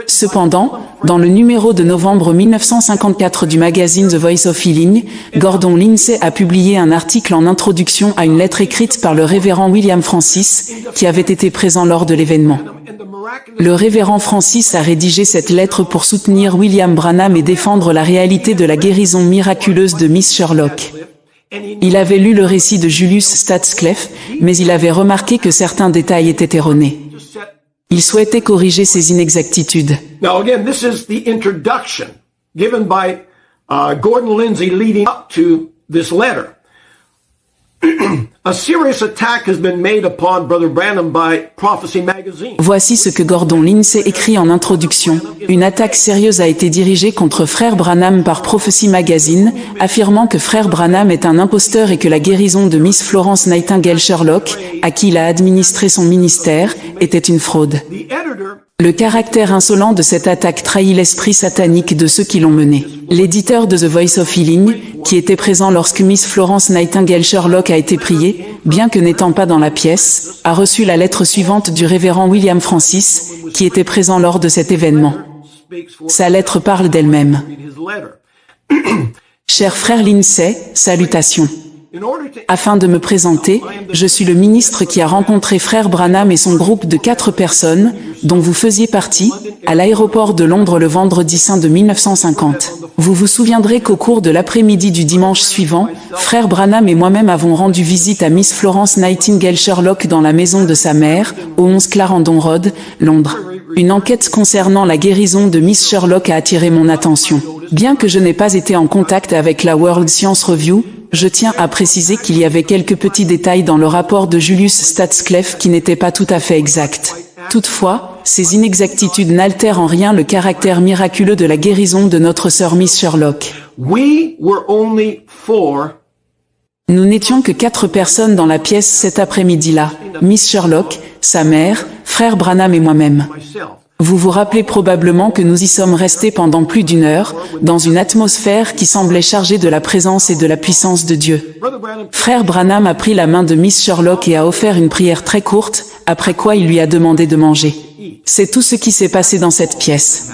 Cependant, dans le numéro de novembre 1954 du magazine The Voice of Healing, Gordon Lindsay a publié un article en introduction à une lettre écrite par le révérend William Francis, qui avait été présent lors de l'événement. Le révérend Francis a rédigé cette lettre pour soutenir William Branham et défendre la réalité de la guérison miraculeuse de Miss Sherlock. Il avait lu le récit de Julius Stadscleffe, mais il avait remarqué que certains détails étaient erronés. Il souhaitait corriger ces inexactitudes. Now again, this is the introduction given by Gordon Lindsay leading up to this letter. A serious attack has been made upon Brother Branham by Prophecy Magazine. Voici ce que Gordon Lindsay écrit en introduction. Une attaque sérieuse a été dirigée contre frère Branham par Prophecy Magazine, affirmant que frère Branham est un imposteur et que la guérison de Miss Florence Nightingale Sherlock, à qui il a administré son ministère, était une fraude. Le caractère insolent de cette attaque trahit l'esprit satanique de ceux qui l'ont menée. L'éditeur de The Voice of Healing, qui était présent lorsque Miss Florence Nightingale Sherlock a été priée, bien que n'étant pas dans la pièce, a reçu la lettre suivante du révérend William Francis, qui était présent lors de cet événement. Sa lettre parle d'elle-même. Cher frère Lindsay, salutations. Afin de me présenter, je suis le ministre qui a rencontré frère Branham et son groupe de 4 personnes, dont vous faisiez partie, à l'aéroport de Londres le vendredi saint de 1950. Vous vous souviendrez qu'au cours de l'après-midi du dimanche suivant, frère Branham et moi-même avons rendu visite à Miss Florence Nightingale Sherlock dans la maison de sa mère, au 11 Clarendon Road, Londres. Une enquête concernant la guérison de Miss Sherlock a attiré mon attention. Bien que je n'ai pas été en contact avec la World Science Review, je tiens à préciser qu'il y avait quelques petits détails dans le rapport de Julius Stadscleffe qui n'étaient pas tout à fait exacts. Toutefois, ces inexactitudes n'altèrent en rien le caractère miraculeux de la guérison de notre sœur Miss Sherlock. Nous n'étions que 4 personnes dans la pièce cet après-midi-là, Miss Sherlock, sa mère, frère Branham et moi-même. Vous vous rappelez probablement que nous y sommes restés pendant plus d'1 heure, dans une atmosphère qui semblait chargée de la présence et de la puissance de Dieu. Frère Branham a pris la main de Miss Sherlock et a offert une prière très courte, après quoi il lui a demandé de manger. C'est tout ce qui s'est passé dans cette pièce.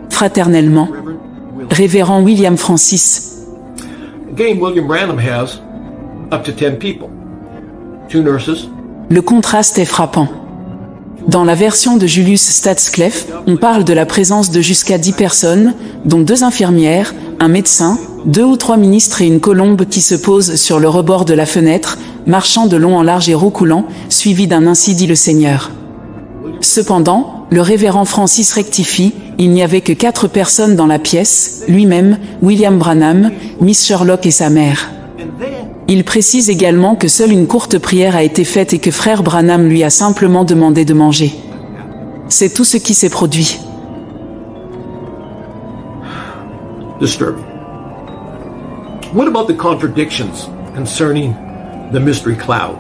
Fraternellement, révérend William Francis. Again, William Branham has up to 10 people. 2 nurses. Le contraste est frappant. Dans la version de Julius Stadsclef, on parle de la présence de jusqu'à 10 personnes, dont 2 infirmières, un médecin, 2 ou 3 ministres et une colombe qui se pose sur le rebord de la fenêtre, marchant de long en large et roucoulant, suivi d'un ainsi dit le Seigneur. Cependant, le révérend Francis rectifie, il n'y avait que 4 personnes dans la pièce, lui-même, William Branham, Miss Sherlock et sa mère. Il précise également que seule une courte prière a été faite et que frère Branham lui a simplement demandé de manger. C'est tout ce qui s'est produit. Disturbing. What about the contradictions concerning the mystery cloud?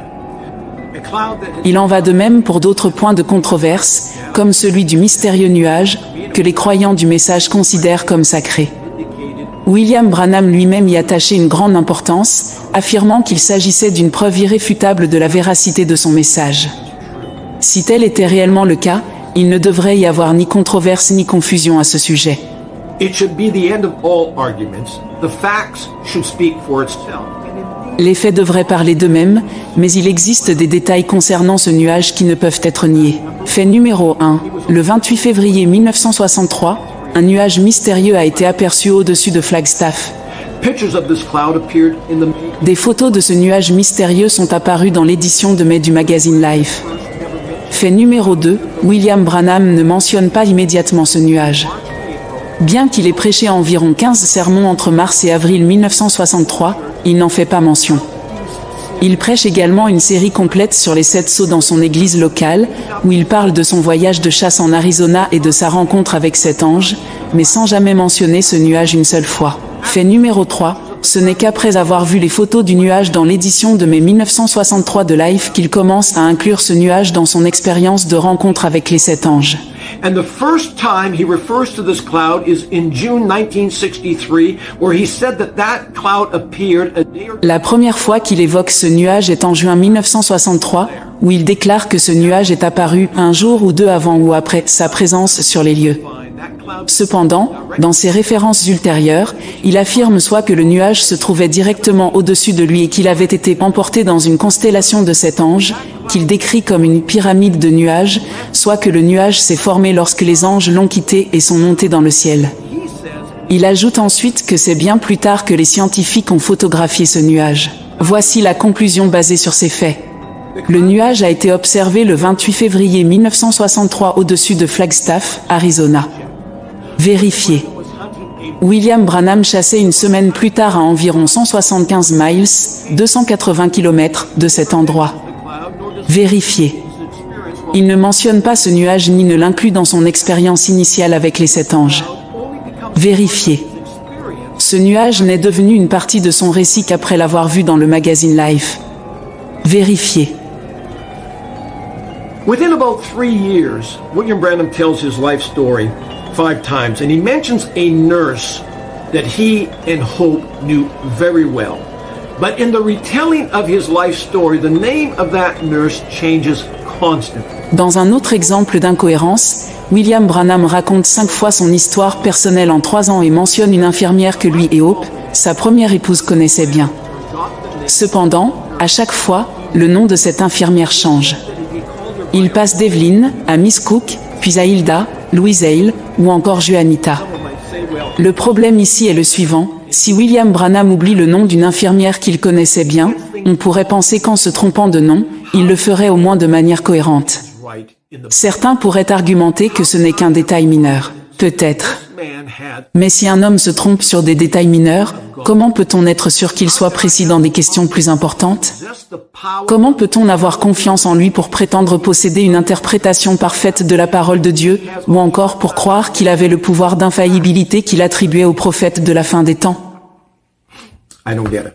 A cloud that has Il en va de même pour d'autres points de controverse, comme celui du mystérieux nuage, que les croyants du message considèrent comme sacré. William Branham lui-même y attachait une grande importance, affirmant qu'il s'agissait d'une preuve irréfutable de la véracité de son message. Si tel était réellement le cas, il ne devrait y avoir ni controverse ni confusion à ce sujet. It should be the end of all arguments. The facts should speak for itself. Les faits devraient parler d'eux-mêmes, mais il existe des détails concernant ce nuage qui ne peuvent être niés. Fait numéro 1. Le 28 février 1963, un nuage mystérieux a été aperçu au-dessus de Flagstaff. Pictures of this cloud appeared in the Des photos de ce nuage mystérieux sont apparues dans l'édition de mai du magazine Life. Fait numéro 2, William Branham ne mentionne pas immédiatement ce nuage. Bien qu'il ait prêché environ 15 sermons entre mars et avril 1963, il n'en fait pas mention. Il prêche également une série complète sur les 7 sceaux dans son église locale, où il parle de son voyage de chasse en Arizona et de sa rencontre avec cet ange, mais sans jamais mentionner ce nuage une seule fois. Fait numéro 3, ce n'est qu'après avoir vu les photos du nuage dans l'édition de mai 1963 de Life qu'il commence à inclure ce nuage dans son expérience de rencontre avec les 7 anges. And the first time he refers to this cloud is in June 1963, where he said that cloud appeared a day or La première fois qu'il évoque ce nuage est en juin 1963, où il déclare que ce nuage est apparu un jour ou 2 avant ou après sa présence sur les lieux. Cependant, dans ses références ultérieures, il affirme soit que le nuage se trouvait directement au-dessus de lui et qu'il avait été emporté dans une constellation de 7 anges, qu'il décrit comme une pyramide de nuages, soit que le nuage s'est formé lorsque les anges l'ont quitté et sont montés dans le ciel. Il ajoute ensuite que c'est bien plus tard que les scientifiques ont photographié ce nuage. Voici la conclusion basée sur ces faits. Le nuage a été observé le 28 février 1963 au-dessus de Flagstaff, Arizona. Vérifié. William Branham chassait une semaine plus tard à environ 175 miles, 280 km, de cet endroit. Vérifié. Il ne mentionne pas ce nuage ni ne l'inclut dans son expérience initiale avec les 7 anges. Vérifié. Ce nuage n'est devenu une partie de son récit qu'après l'avoir vu dans le magazine Life. Vérifié. Within about 3 years, William Branham tells his life story 5 times, and he mentions a nurse that he and Hope knew very well. But in the retelling of his life story, the name of that nurse changes constantly. Dans un autre exemple d'incohérence, William Branham raconte 5 fois son histoire personnelle en 3 ans et mentionne une infirmière que lui et Hope, sa première épouse, connaissaient bien. Cependant, à chaque fois, le nom de cette infirmière change. Il passe d'Evelyn à Miss Cook, puis à Hilda, Louise Hale, ou encore Juanita. Le problème ici est le suivant, si William Branham oublie le nom d'une infirmière qu'il connaissait bien, on pourrait penser qu'en se trompant de nom, il le ferait au moins de manière cohérente. Certains pourraient argumenter que ce n'est qu'un détail mineur. Peut-être. Mais si un homme se trompe sur des détails mineurs, comment peut-on être sûr qu'il soit précis dans des questions plus importantes? Comment peut-on avoir confiance en lui pour prétendre posséder une interprétation parfaite de la parole de Dieu, ou encore pour croire qu'il avait le pouvoir d'infaillibilité qu'il attribuait aux prophètes de la fin des temps? I don't get it.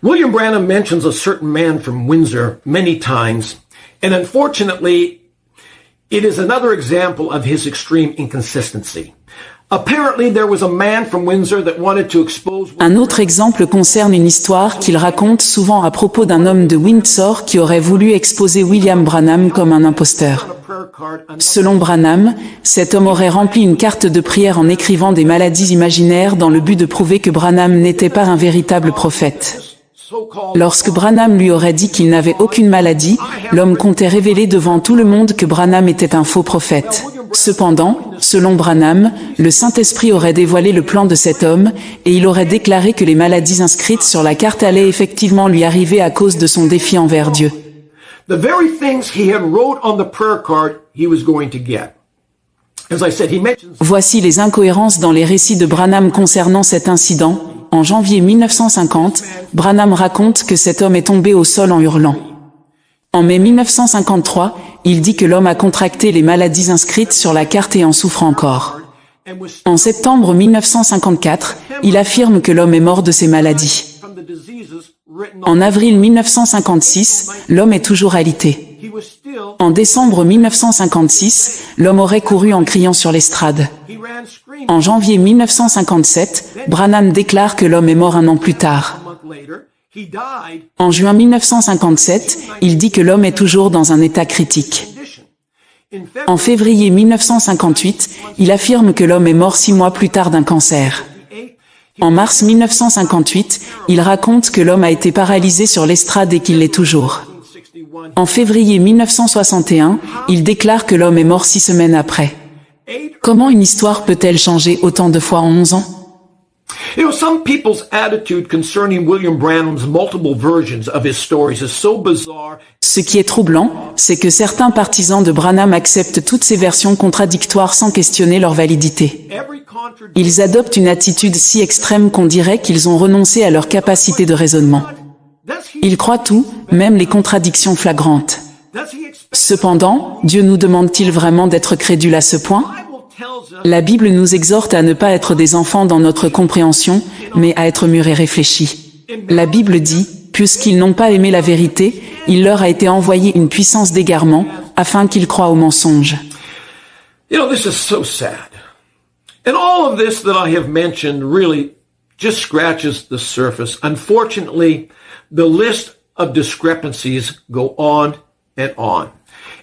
William Branham mentions a certain man from Windsor many times, and unfortunately, it is another example of his extreme inconsistency. Apparently, there was a man from Windsor that wanted to expose... Un autre exemple concerne une histoire qu'il raconte souvent à propos d'un homme de Windsor qui aurait voulu exposer William Branham comme un imposteur. Selon Branham, cet homme aurait rempli une carte de prière en écrivant des maladies imaginaires dans le but de prouver que Branham n'était pas un véritable prophète. Lorsque Branham lui aurait dit qu'il n'avait aucune maladie, l'homme comptait révéler devant tout le monde que Branham était un faux prophète. Cependant, selon Branham, le Saint-Esprit aurait dévoilé le plan de cet homme, et il aurait déclaré que les maladies inscrites sur la carte allaient effectivement lui arriver à cause de son défi envers Dieu. The very things he had wrote on the prayer card he was going to get. As I said, he mentions... Voici les incohérences dans les récits de Branham concernant cet incident. En janvier 1950, Branham raconte que cet homme est tombé au sol en hurlant. En mai 1953, il dit que l'homme a contracté les maladies inscrites sur la carte et en souffre encore. En septembre 1954, il affirme que l'homme est mort de ses maladies. En avril 1956, l'homme est toujours alité. En décembre 1956, l'homme aurait couru en criant sur l'estrade. En janvier 1957, Branham déclare que l'homme est mort un an plus tard. En juin 1957, il dit que l'homme est toujours dans un état critique. En février 1958, il affirme que l'homme est mort 6 mois plus tard d'un cancer. En mars 1958, il raconte que l'homme a été paralysé sur l'estrade et qu'il l'est toujours. En février 1961, il déclare que l'homme est mort 6 semaines après. Comment une histoire peut-elle changer autant de fois en 11 ans? You know, some people's attitude concerning William Branham's multiple versions of his stories is so bizarre. Ce qui est troublant, c'est que certains partisans de Branham acceptent toutes ces versions contradictoires sans questionner leur validité. Ils adoptent une attitude si extrême qu'on dirait qu'ils ont renoncé à leur capacité de raisonnement. Ils croient tout, même les contradictions flagrantes. Cependant, Dieu nous demande-t-il vraiment d'être crédules à ce point? La Bible nous exhorte à ne pas être des enfants dans notre compréhension, mais à être mûrs et réfléchis. La Bible dit, puisqu'ils n'ont pas aimé la vérité, il leur a été envoyé une puissance d'égarement, afin qu'ils croient aux mensonges. You know, this is so sad. And all of this that I have mentioned really just scratches the surface. Unfortunately, the list of discrepancies go on and on.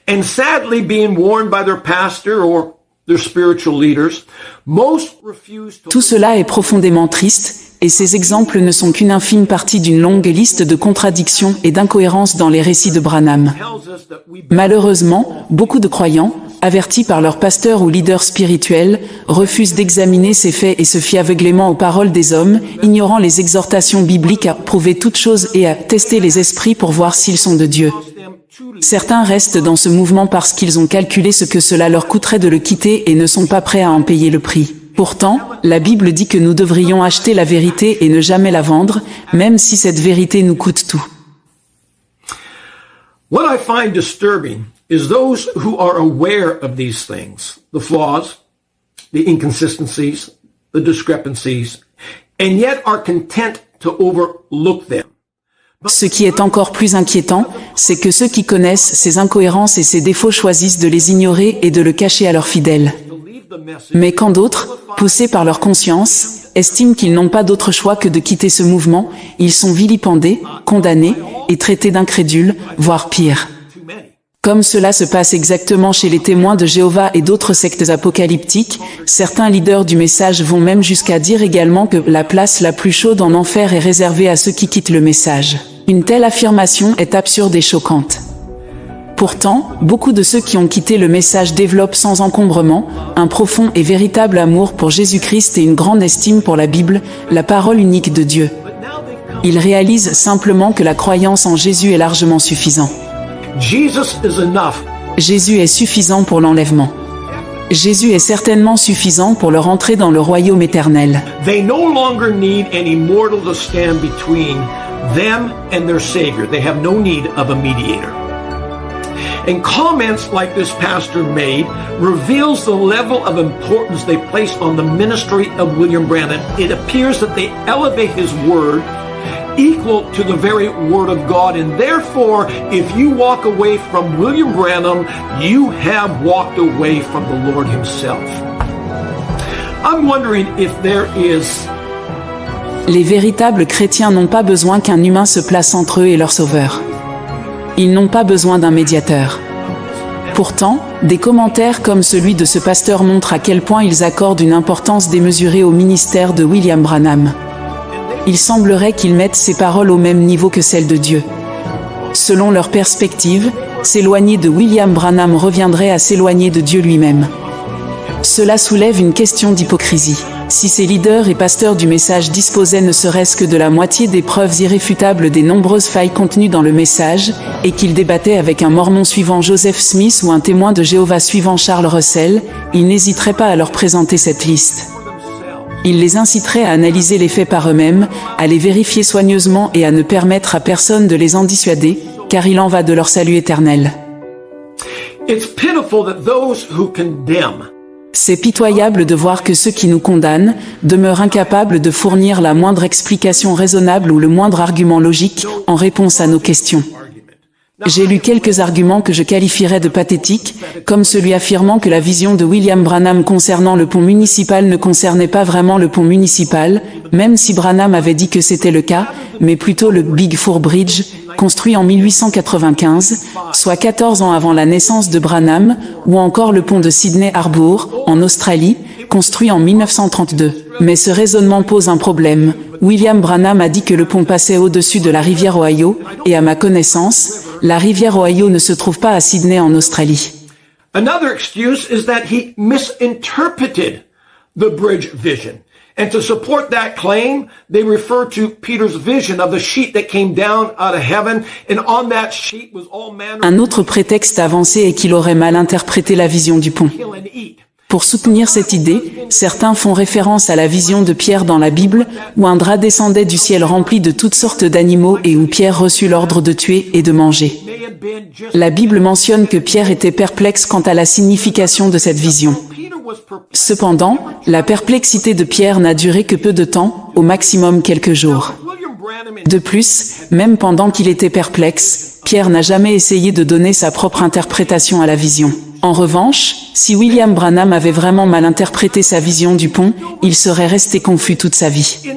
And sadly, being warned by their pastor or their spiritual leaders, most refuse to... Tout cela est profondément triste, et ces exemples ne sont qu'une infime partie d'une longue liste de contradictions et d'incohérences dans les récits de Branham. Malheureusement, beaucoup de croyants, avertis par leur pasteur ou leader spirituel, refusent d'examiner ces faits et se fient aveuglément aux paroles des hommes, ignorant les exhortations bibliques à prouver toutes choses et à tester les esprits pour voir s'ils sont de Dieu. Certains restent dans ce mouvement parce qu'ils ont calculé ce que cela leur coûterait de le quitter et ne sont pas prêts à en payer le prix. Pourtant, la Bible dit que nous devrions acheter la vérité et ne jamais la vendre, même si cette vérité nous coûte tout. What I find disturbing is those who are aware of these things, the flaws, the inconsistencies, the discrepancies, and yet are content to overlook them. Ce qui est encore plus inquiétant, c'est que ceux qui connaissent ces incohérences et ces défauts choisissent de les ignorer et de le cacher à leurs fidèles. Mais quand d'autres, poussés par leur conscience, estiment qu'ils n'ont pas d'autre choix que de quitter ce mouvement, ils sont vilipendés, condamnés et traités d'incrédules, voire pire. Comme cela se passe exactement chez les témoins de Jéhovah et d'autres sectes apocalyptiques, certains leaders du message vont même jusqu'à dire également que la place la plus chaude en enfer est réservée à ceux qui quittent le message. Une telle affirmation est absurde et choquante. Pourtant, beaucoup de ceux qui ont quitté le message développent sans encombrement un profond et véritable amour pour Jésus-Christ et une grande estime pour la Bible, la parole unique de Dieu. Ils réalisent simplement que la croyance en Jésus est largement suffisante. Jésus est suffisant pour l'enlèvement. Jésus est certainement suffisant pour leur entrée dans le royaume éternel. They no longer need any mortal to stand between them and their Savior. They have no need of a mediator. And comments like this pastor made reveals the level of importance they place on the ministry of William Branham. It appears that they elevate his word equal to the very word of God, and therefore, if you walk away from William Branham, you have walked away from the Lord himself. I'm wondering if there is... Les véritables chrétiens n'ont pas besoin qu'un humain se place entre eux et leur sauveur. Ils n'ont pas besoin d'un médiateur. Pourtant, des commentaires comme celui de ce pasteur montrent à quel point ils accordent une importance démesurée au ministère de William Branham. il semblerait qu'ils mettent ces paroles au même niveau que celles de Dieu. Selon leur perspective, s'éloigner de William Branham reviendrait à s'éloigner de Dieu lui-même. Cela soulève une question d'hypocrisie. Si ces leaders et pasteurs du message disposaient ne serait-ce que de la moitié des preuves irréfutables des nombreuses failles contenues dans le message, et qu'ils débattaient avec un mormon suivant Joseph Smith ou un témoin de Jéhovah suivant Charles Russell, ils n'hésiteraient pas à leur présenter cette liste. Ils les inciteraient à analyser les faits par eux-mêmes, à les vérifier soigneusement et à ne permettre à personne de les en dissuader, car il en va de leur salut éternel. It's pitiful that those who condemn C'est pitoyable de voir que ceux qui nous condamnent demeurent incapables de fournir la moindre explication raisonnable ou le moindre argument logique en réponse à nos questions. J'ai lu quelques arguments que je qualifierais de pathétiques, comme celui affirmant que la vision de William Branham concernant le pont municipal ne concernait pas vraiment le pont municipal, même si Branham avait dit que c'était le cas, mais plutôt le Big Four Bridge, construit en 1895, soit 14 ans avant la naissance de Branham, ou encore le pont de Sydney Harbour, en Australie, construit en 1932. Mais ce raisonnement pose un problème. William Branham a dit que le pont passait au-dessus de la rivière Ohio, et à ma connaissance, la rivière Ohio ne se trouve pas à Sydney en Australie. Another excuse is that he misinterpreted the bridge vision. And to support that claim, they refer to Peter's vision of the sheet that came down out of heaven, and on that sheet was all manner Un autre prétexte avancé est qu'il aurait mal interprété la vision du pont. kill and eat. Pour soutenir cette idée, certains font référence à la vision de Pierre dans la Bible, où un drap descendait du ciel rempli de toutes sortes d'animaux et où Pierre reçut l'ordre de tuer et de manger. May have been just La Bible mentionne que Pierre était perplexe quant à la signification de cette vision. Peter was perplexed. Cependant, la perplexité de Pierre n'a duré que peu de temps, au maximum quelques jours. William Branham De plus, même pendant qu'il était perplexe, Pierre n'a jamais essayé de donner sa propre interprétation à la vision. En revanche, si William Branham avait vraiment mal interprété sa vision du pont, il serait resté confus toute sa vie. in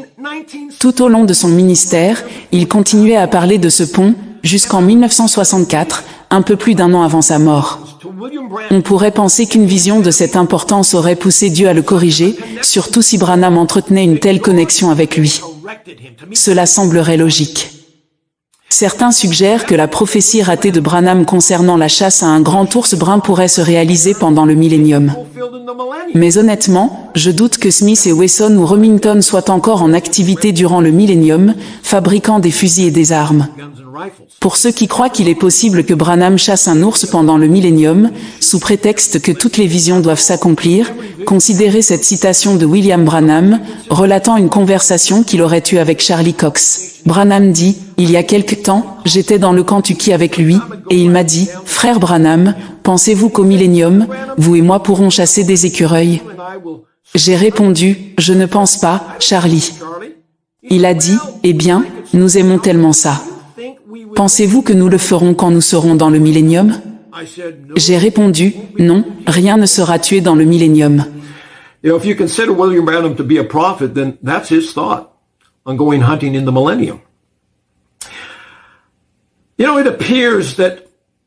19 Tout au long de son ministère, il continuait à parler de ce pont, jusqu'en 1964, un peu plus d'un an avant sa mort. to William Branham On pourrait penser qu'une vision de cette importance aurait poussé Dieu à le corriger, surtout si Branham entretenait une telle connexion avec lui. corrected him. To me, Cela semblerait logique. Certains suggèrent que la prophétie ratée de Branham concernant la chasse à un grand ours brun pourrait se réaliser pendant le millénium. fulfilled in the millennium. Mais honnêtement, je doute que Smith et Wesson ou Remington soient encore en activité durant le millénium, fabriquant des fusils et des armes. Guns and rifles. Pour ceux qui croient qu'il est possible que Branham chasse un ours pendant le millénium, sous prétexte que toutes les visions doivent s'accomplir, considérez cette citation de William Branham, relatant une conversation qu'il aurait eue avec Charlie Cox. Branham dit, « Il y a quelque temps, j'étais dans le Kentucky avec lui, et il m'a dit, « Frère Branham, pensez-vous qu'au millénium, vous et moi pourrons chasser des écureuils ?» And I will J'ai répondu, « Je ne pense pas, Charlie. » Charlie, Il a dit, « Eh bien, nous aimons tellement ça. think we will. Pensez-vous que nous le ferons quand nous serons dans le millénium ?» I said no. J'ai répondu, non, rien ne sera tué dans le millénium. You know, if you consider William Branham to be a prophet, then that's his thought on going hunting in the millennium. You know, it appears that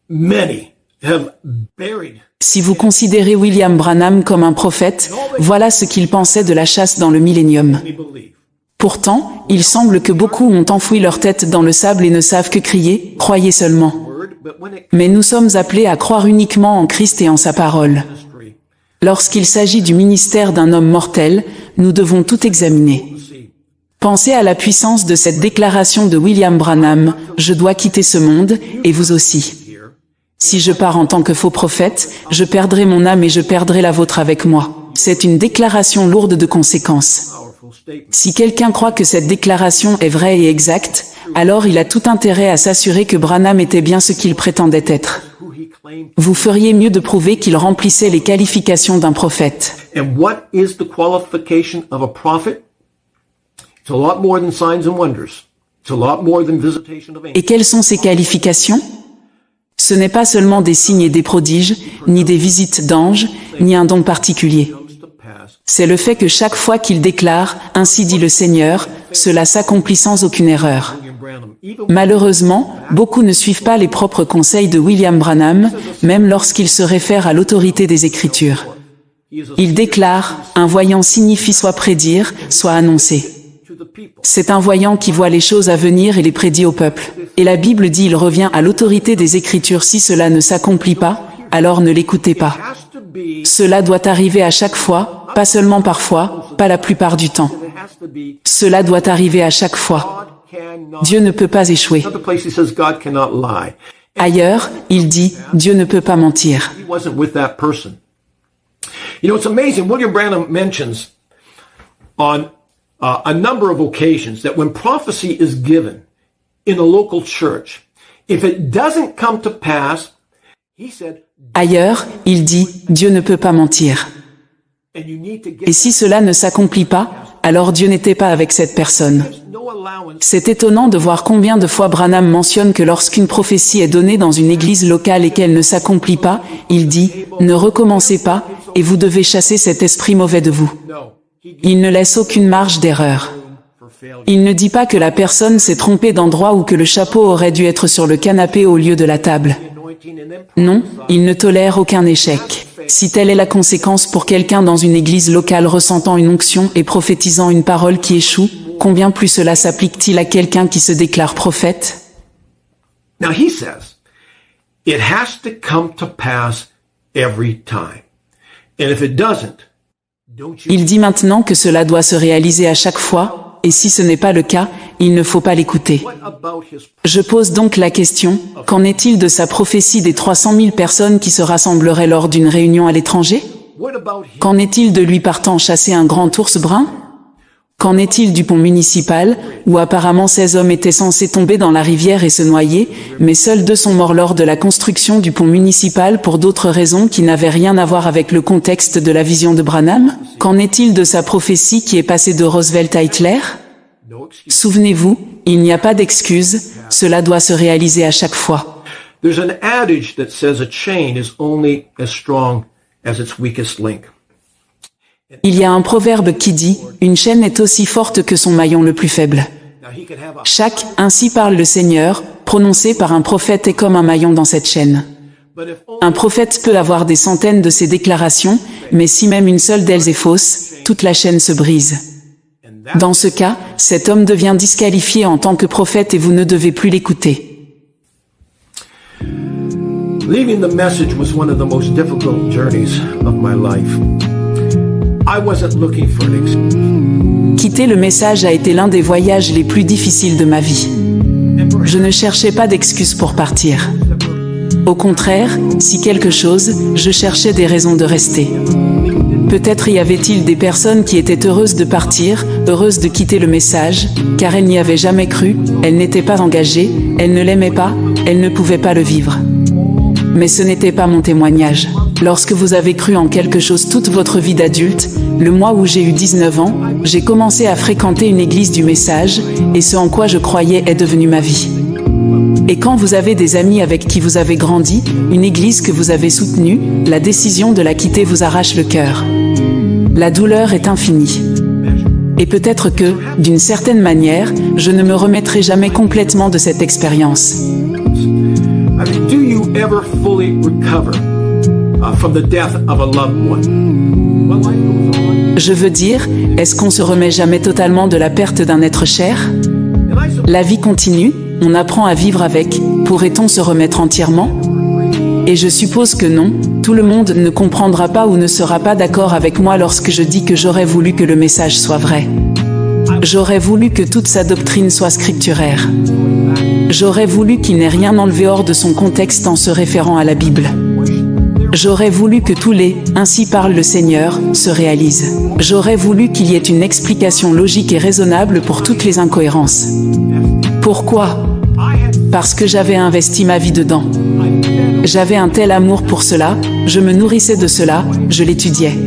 many have buried Si vous considérez William Branham comme un prophète, voilà ce qu'il pensait de la chasse dans le millénium. they believe. Pourtant, il semble que beaucoup ont enfoui leur tête dans le sable et ne savent que crier, croyez seulement. Word, but when it Mais nous sommes appelés à croire uniquement en Christ et en sa parole. ministry, Lorsqu'il s'agit du ministère d'un homme mortel, nous devons tout examiner. see, Pensez à la puissance de cette déclaration de William Branham, « Je dois quitter ce monde, et vous aussi. here, Si je pars en tant que faux prophète, je perdrai mon âme et je perdrai la vôtre avec moi. » C'est une déclaration lourde de conséquences. powerful statement. Si quelqu'un croit que cette déclaration est vraie et exacte, alors il a tout intérêt à s'assurer que Branham était bien ce qu'il prétendait être. Who he claimed. Vous feriez mieux de prouver qu'il remplissait les qualifications d'un prophète. And what is the qualification of a prophet? It's a lot more than signs and wonders. It's a lot more than visitation of angels. Et quelles sont ces qualifications? Ce n'est pas seulement des signes et des prodiges, ni des visites d'anges, ni un don particulier. Comes to pass. C'est le fait que chaque fois qu'il déclare « Ainsi dit le Seigneur », cela s'accomplit sans aucune erreur. William Branham, even Malheureusement, beaucoup ne suivent pas les propres conseils de William Branham, même lorsqu'il se réfère à l'autorité des Écritures. he is a Il déclare « Un voyant signifie soit prédire, soit annoncer ». to the C'est un voyant qui voit les choses à venir et les prédit au peuple. Et la Bible dit il revient à l'autorité des Écritures. Si cela ne s'accomplit pas, alors ne l'écoutez pas. Cela doit arriver à chaque fois, pas seulement parfois, pas la plupart du temps. Cela doit arriver à chaque fois. Dieu ne peut pas échouer. Ailleurs, il dit, Dieu ne peut pas mentir. You know, it's amazing. William Branham mentions on a number of occasions that when prophecy is given in a local church, if it doesn't come to pass, he said, ailleurs, il dit, Dieu ne peut pas mentir. Et si cela ne s'accomplit pas, alors Dieu n'était pas avec cette personne. C'est étonnant de voir combien de fois Branham mentionne que lorsqu'une prophétie est donnée dans une église locale et qu'elle ne s'accomplit pas, il dit, ne recommencez pas, et vous devez chasser cet esprit mauvais de vous. Il ne laisse aucune marge d'erreur. Il ne dit pas que la personne s'est trompée d'endroit ou que le chapeau aurait dû être sur le canapé au lieu de la table. Non, il ne tolère aucun échec. Si telle est la conséquence pour quelqu'un dans une église locale ressentant une onction et prophétisant une parole qui échoue, combien plus cela s'applique-t-il à quelqu'un qui se déclare prophète? Now he says, it has to come to pass every time. And if it doesn't, don't you... Il dit maintenant que cela doit se réaliser à chaque fois, et si ce n'est pas le cas, il ne faut pas l'écouter. Je pose donc la question, qu'en est-il de sa prophétie des 300 000 personnes qui se rassembleraient lors d'une réunion à l'étranger? Qu'en est-il de lui partant chasser un grand ours brun? Qu'en est-il du pont municipal, où apparemment 16 hommes étaient censés tomber dans la rivière et se noyer, mais seuls 2 sont morts lors de la construction du pont municipal pour d'autres raisons qui n'avaient rien à voir avec le contexte de la vision de Branham? Qu'en est-il de sa prophétie qui est passée de Roosevelt à Hitler? Souvenez-vous, il n'y a pas d'excuse, cela doit se réaliser à chaque fois. There's an adage that says a chain is only as strong as its weakest link. Il y a un proverbe qui dit, une chaîne est aussi forte que son maillon le plus faible. Chaque « ainsi parle le Seigneur » prononcé par un prophète est comme un maillon dans cette chaîne. Un prophète peut avoir des centaines de ces déclarations, mais si même une seule d'elles est fausse, toute la chaîne se brise. Dans ce cas, cet homme devient disqualifié en tant que prophète et vous ne devez plus l'écouter. Leaving the message was one of the most difficult journeys of my life. I wasn't looking for an excuse. Quitter le message a été l'un des voyages les plus difficiles de ma vie. Je ne cherchais pas d'excuses pour partir. Au contraire, si quelque chose, je cherchais des raisons de rester. Peut-être y avait-il des personnes qui étaient heureuses de partir, heureuses de quitter le message, car elles n'y avaient jamais cru, elles n'étaient pas engagées, elles ne l'aimaient pas, elles ne pouvaient pas le vivre. Mais ce n'était pas mon témoignage. Lorsque vous avez cru en quelque chose toute votre vie d'adulte, le mois où j'ai eu 19 ans, j'ai commencé à fréquenter une église du message, et ce en quoi je croyais est devenu ma vie. Et quand vous avez des amis avec qui vous avez grandi, une église que vous avez soutenue, la décision de la quitter vous arrache le cœur. La douleur est infinie. Et peut-être que, d'une certaine manière, je ne me remettrai jamais complètement de cette expérience. Do you ever fully recover from the death of a loved one? Je veux dire, est-ce qu'on se remet jamais totalement de la perte d'un être cher? La vie continue, on apprend à vivre avec, pourrait-on se remettre entièrement? Et je suppose que non, tout le monde ne comprendra pas ou ne sera pas d'accord avec moi lorsque je dis que j'aurais voulu que le message soit vrai. J'aurais voulu que toute sa doctrine soit scripturaire. J'aurais voulu qu'il n'ait rien enlevé hors de son contexte en se référant à la Bible. J'aurais voulu que tous les « ainsi parle le Seigneur » se réalisent. J'aurais voulu qu'il y ait une explication logique et raisonnable pour toutes les incohérences. Pourquoi? Parce que j'avais investi ma vie dedans. J'avais un tel amour pour cela, je me nourrissais de cela, je l'étudiais.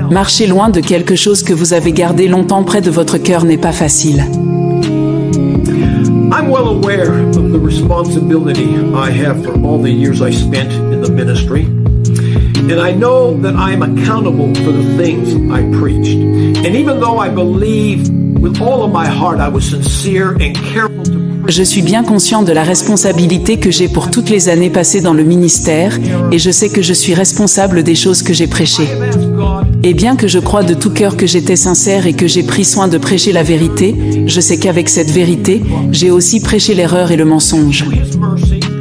Marcher loin de quelque chose que vous avez gardé longtemps près de votre cœur n'est pas facile. I'm well aware of the responsibility I have for all the years I spent in the ministry. And I know that I am accountable for the things I preached. And even though I believe with all of my heart I was sincere and careful to Je suis bien conscient de la responsabilité que j'ai pour toutes les années passées dans le ministère, et je sais que je suis responsable des choses que j'ai prêchées. I have asked God Et bien que je croie de tout cœur que j'étais sincère et que j'ai pris soin de prêcher la vérité, je sais qu'avec cette vérité, j'ai aussi prêché l'erreur et le mensonge.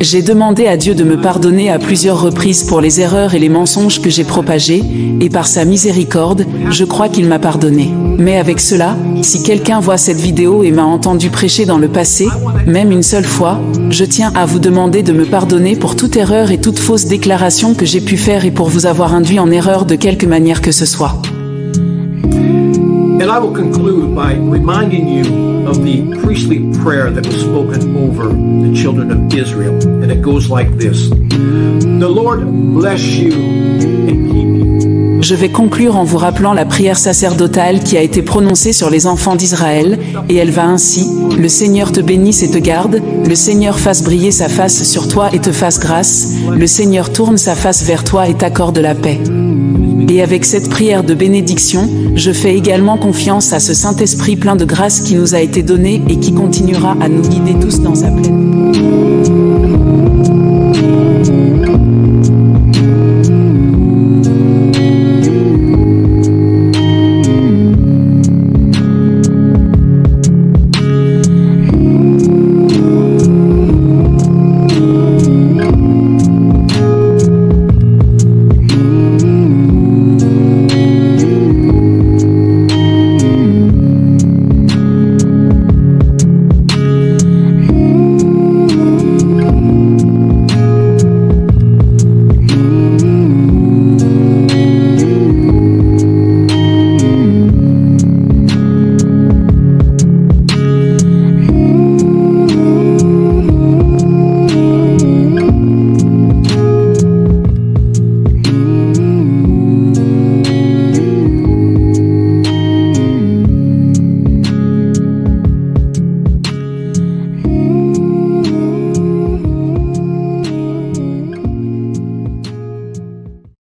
J'ai demandé à Dieu de me pardonner à plusieurs reprises pour les erreurs et les mensonges que j'ai propagés, et par sa miséricorde, je crois qu'il m'a pardonné. Mais avec cela, si quelqu'un voit cette vidéo et m'a entendu prêcher dans le passé, même une seule fois, je tiens à vous demander de me pardonner pour toute erreur et toute fausse déclaration que j'ai pu faire et pour vous avoir induit en erreur de quelque manière que ce soit. And I will conclude by reminding you of the priestly prayer that was spoken over the children of Israel. And it goes like this. The Lord bless you and keep you. Je vais conclure en vous rappelant la prière sacerdotale qui a été prononcée sur les enfants d'Israël, et elle va ainsi: le Seigneur te bénisse et te garde, le Seigneur fasse briller sa face sur toi et te fasse grâce, le Seigneur tourne sa face vers toi et t'accorde la paix. Et avec cette prière de bénédiction, je fais également confiance à ce Saint-Esprit plein de grâce qui nous a été donné et qui continuera à nous guider tous dans sa pleine.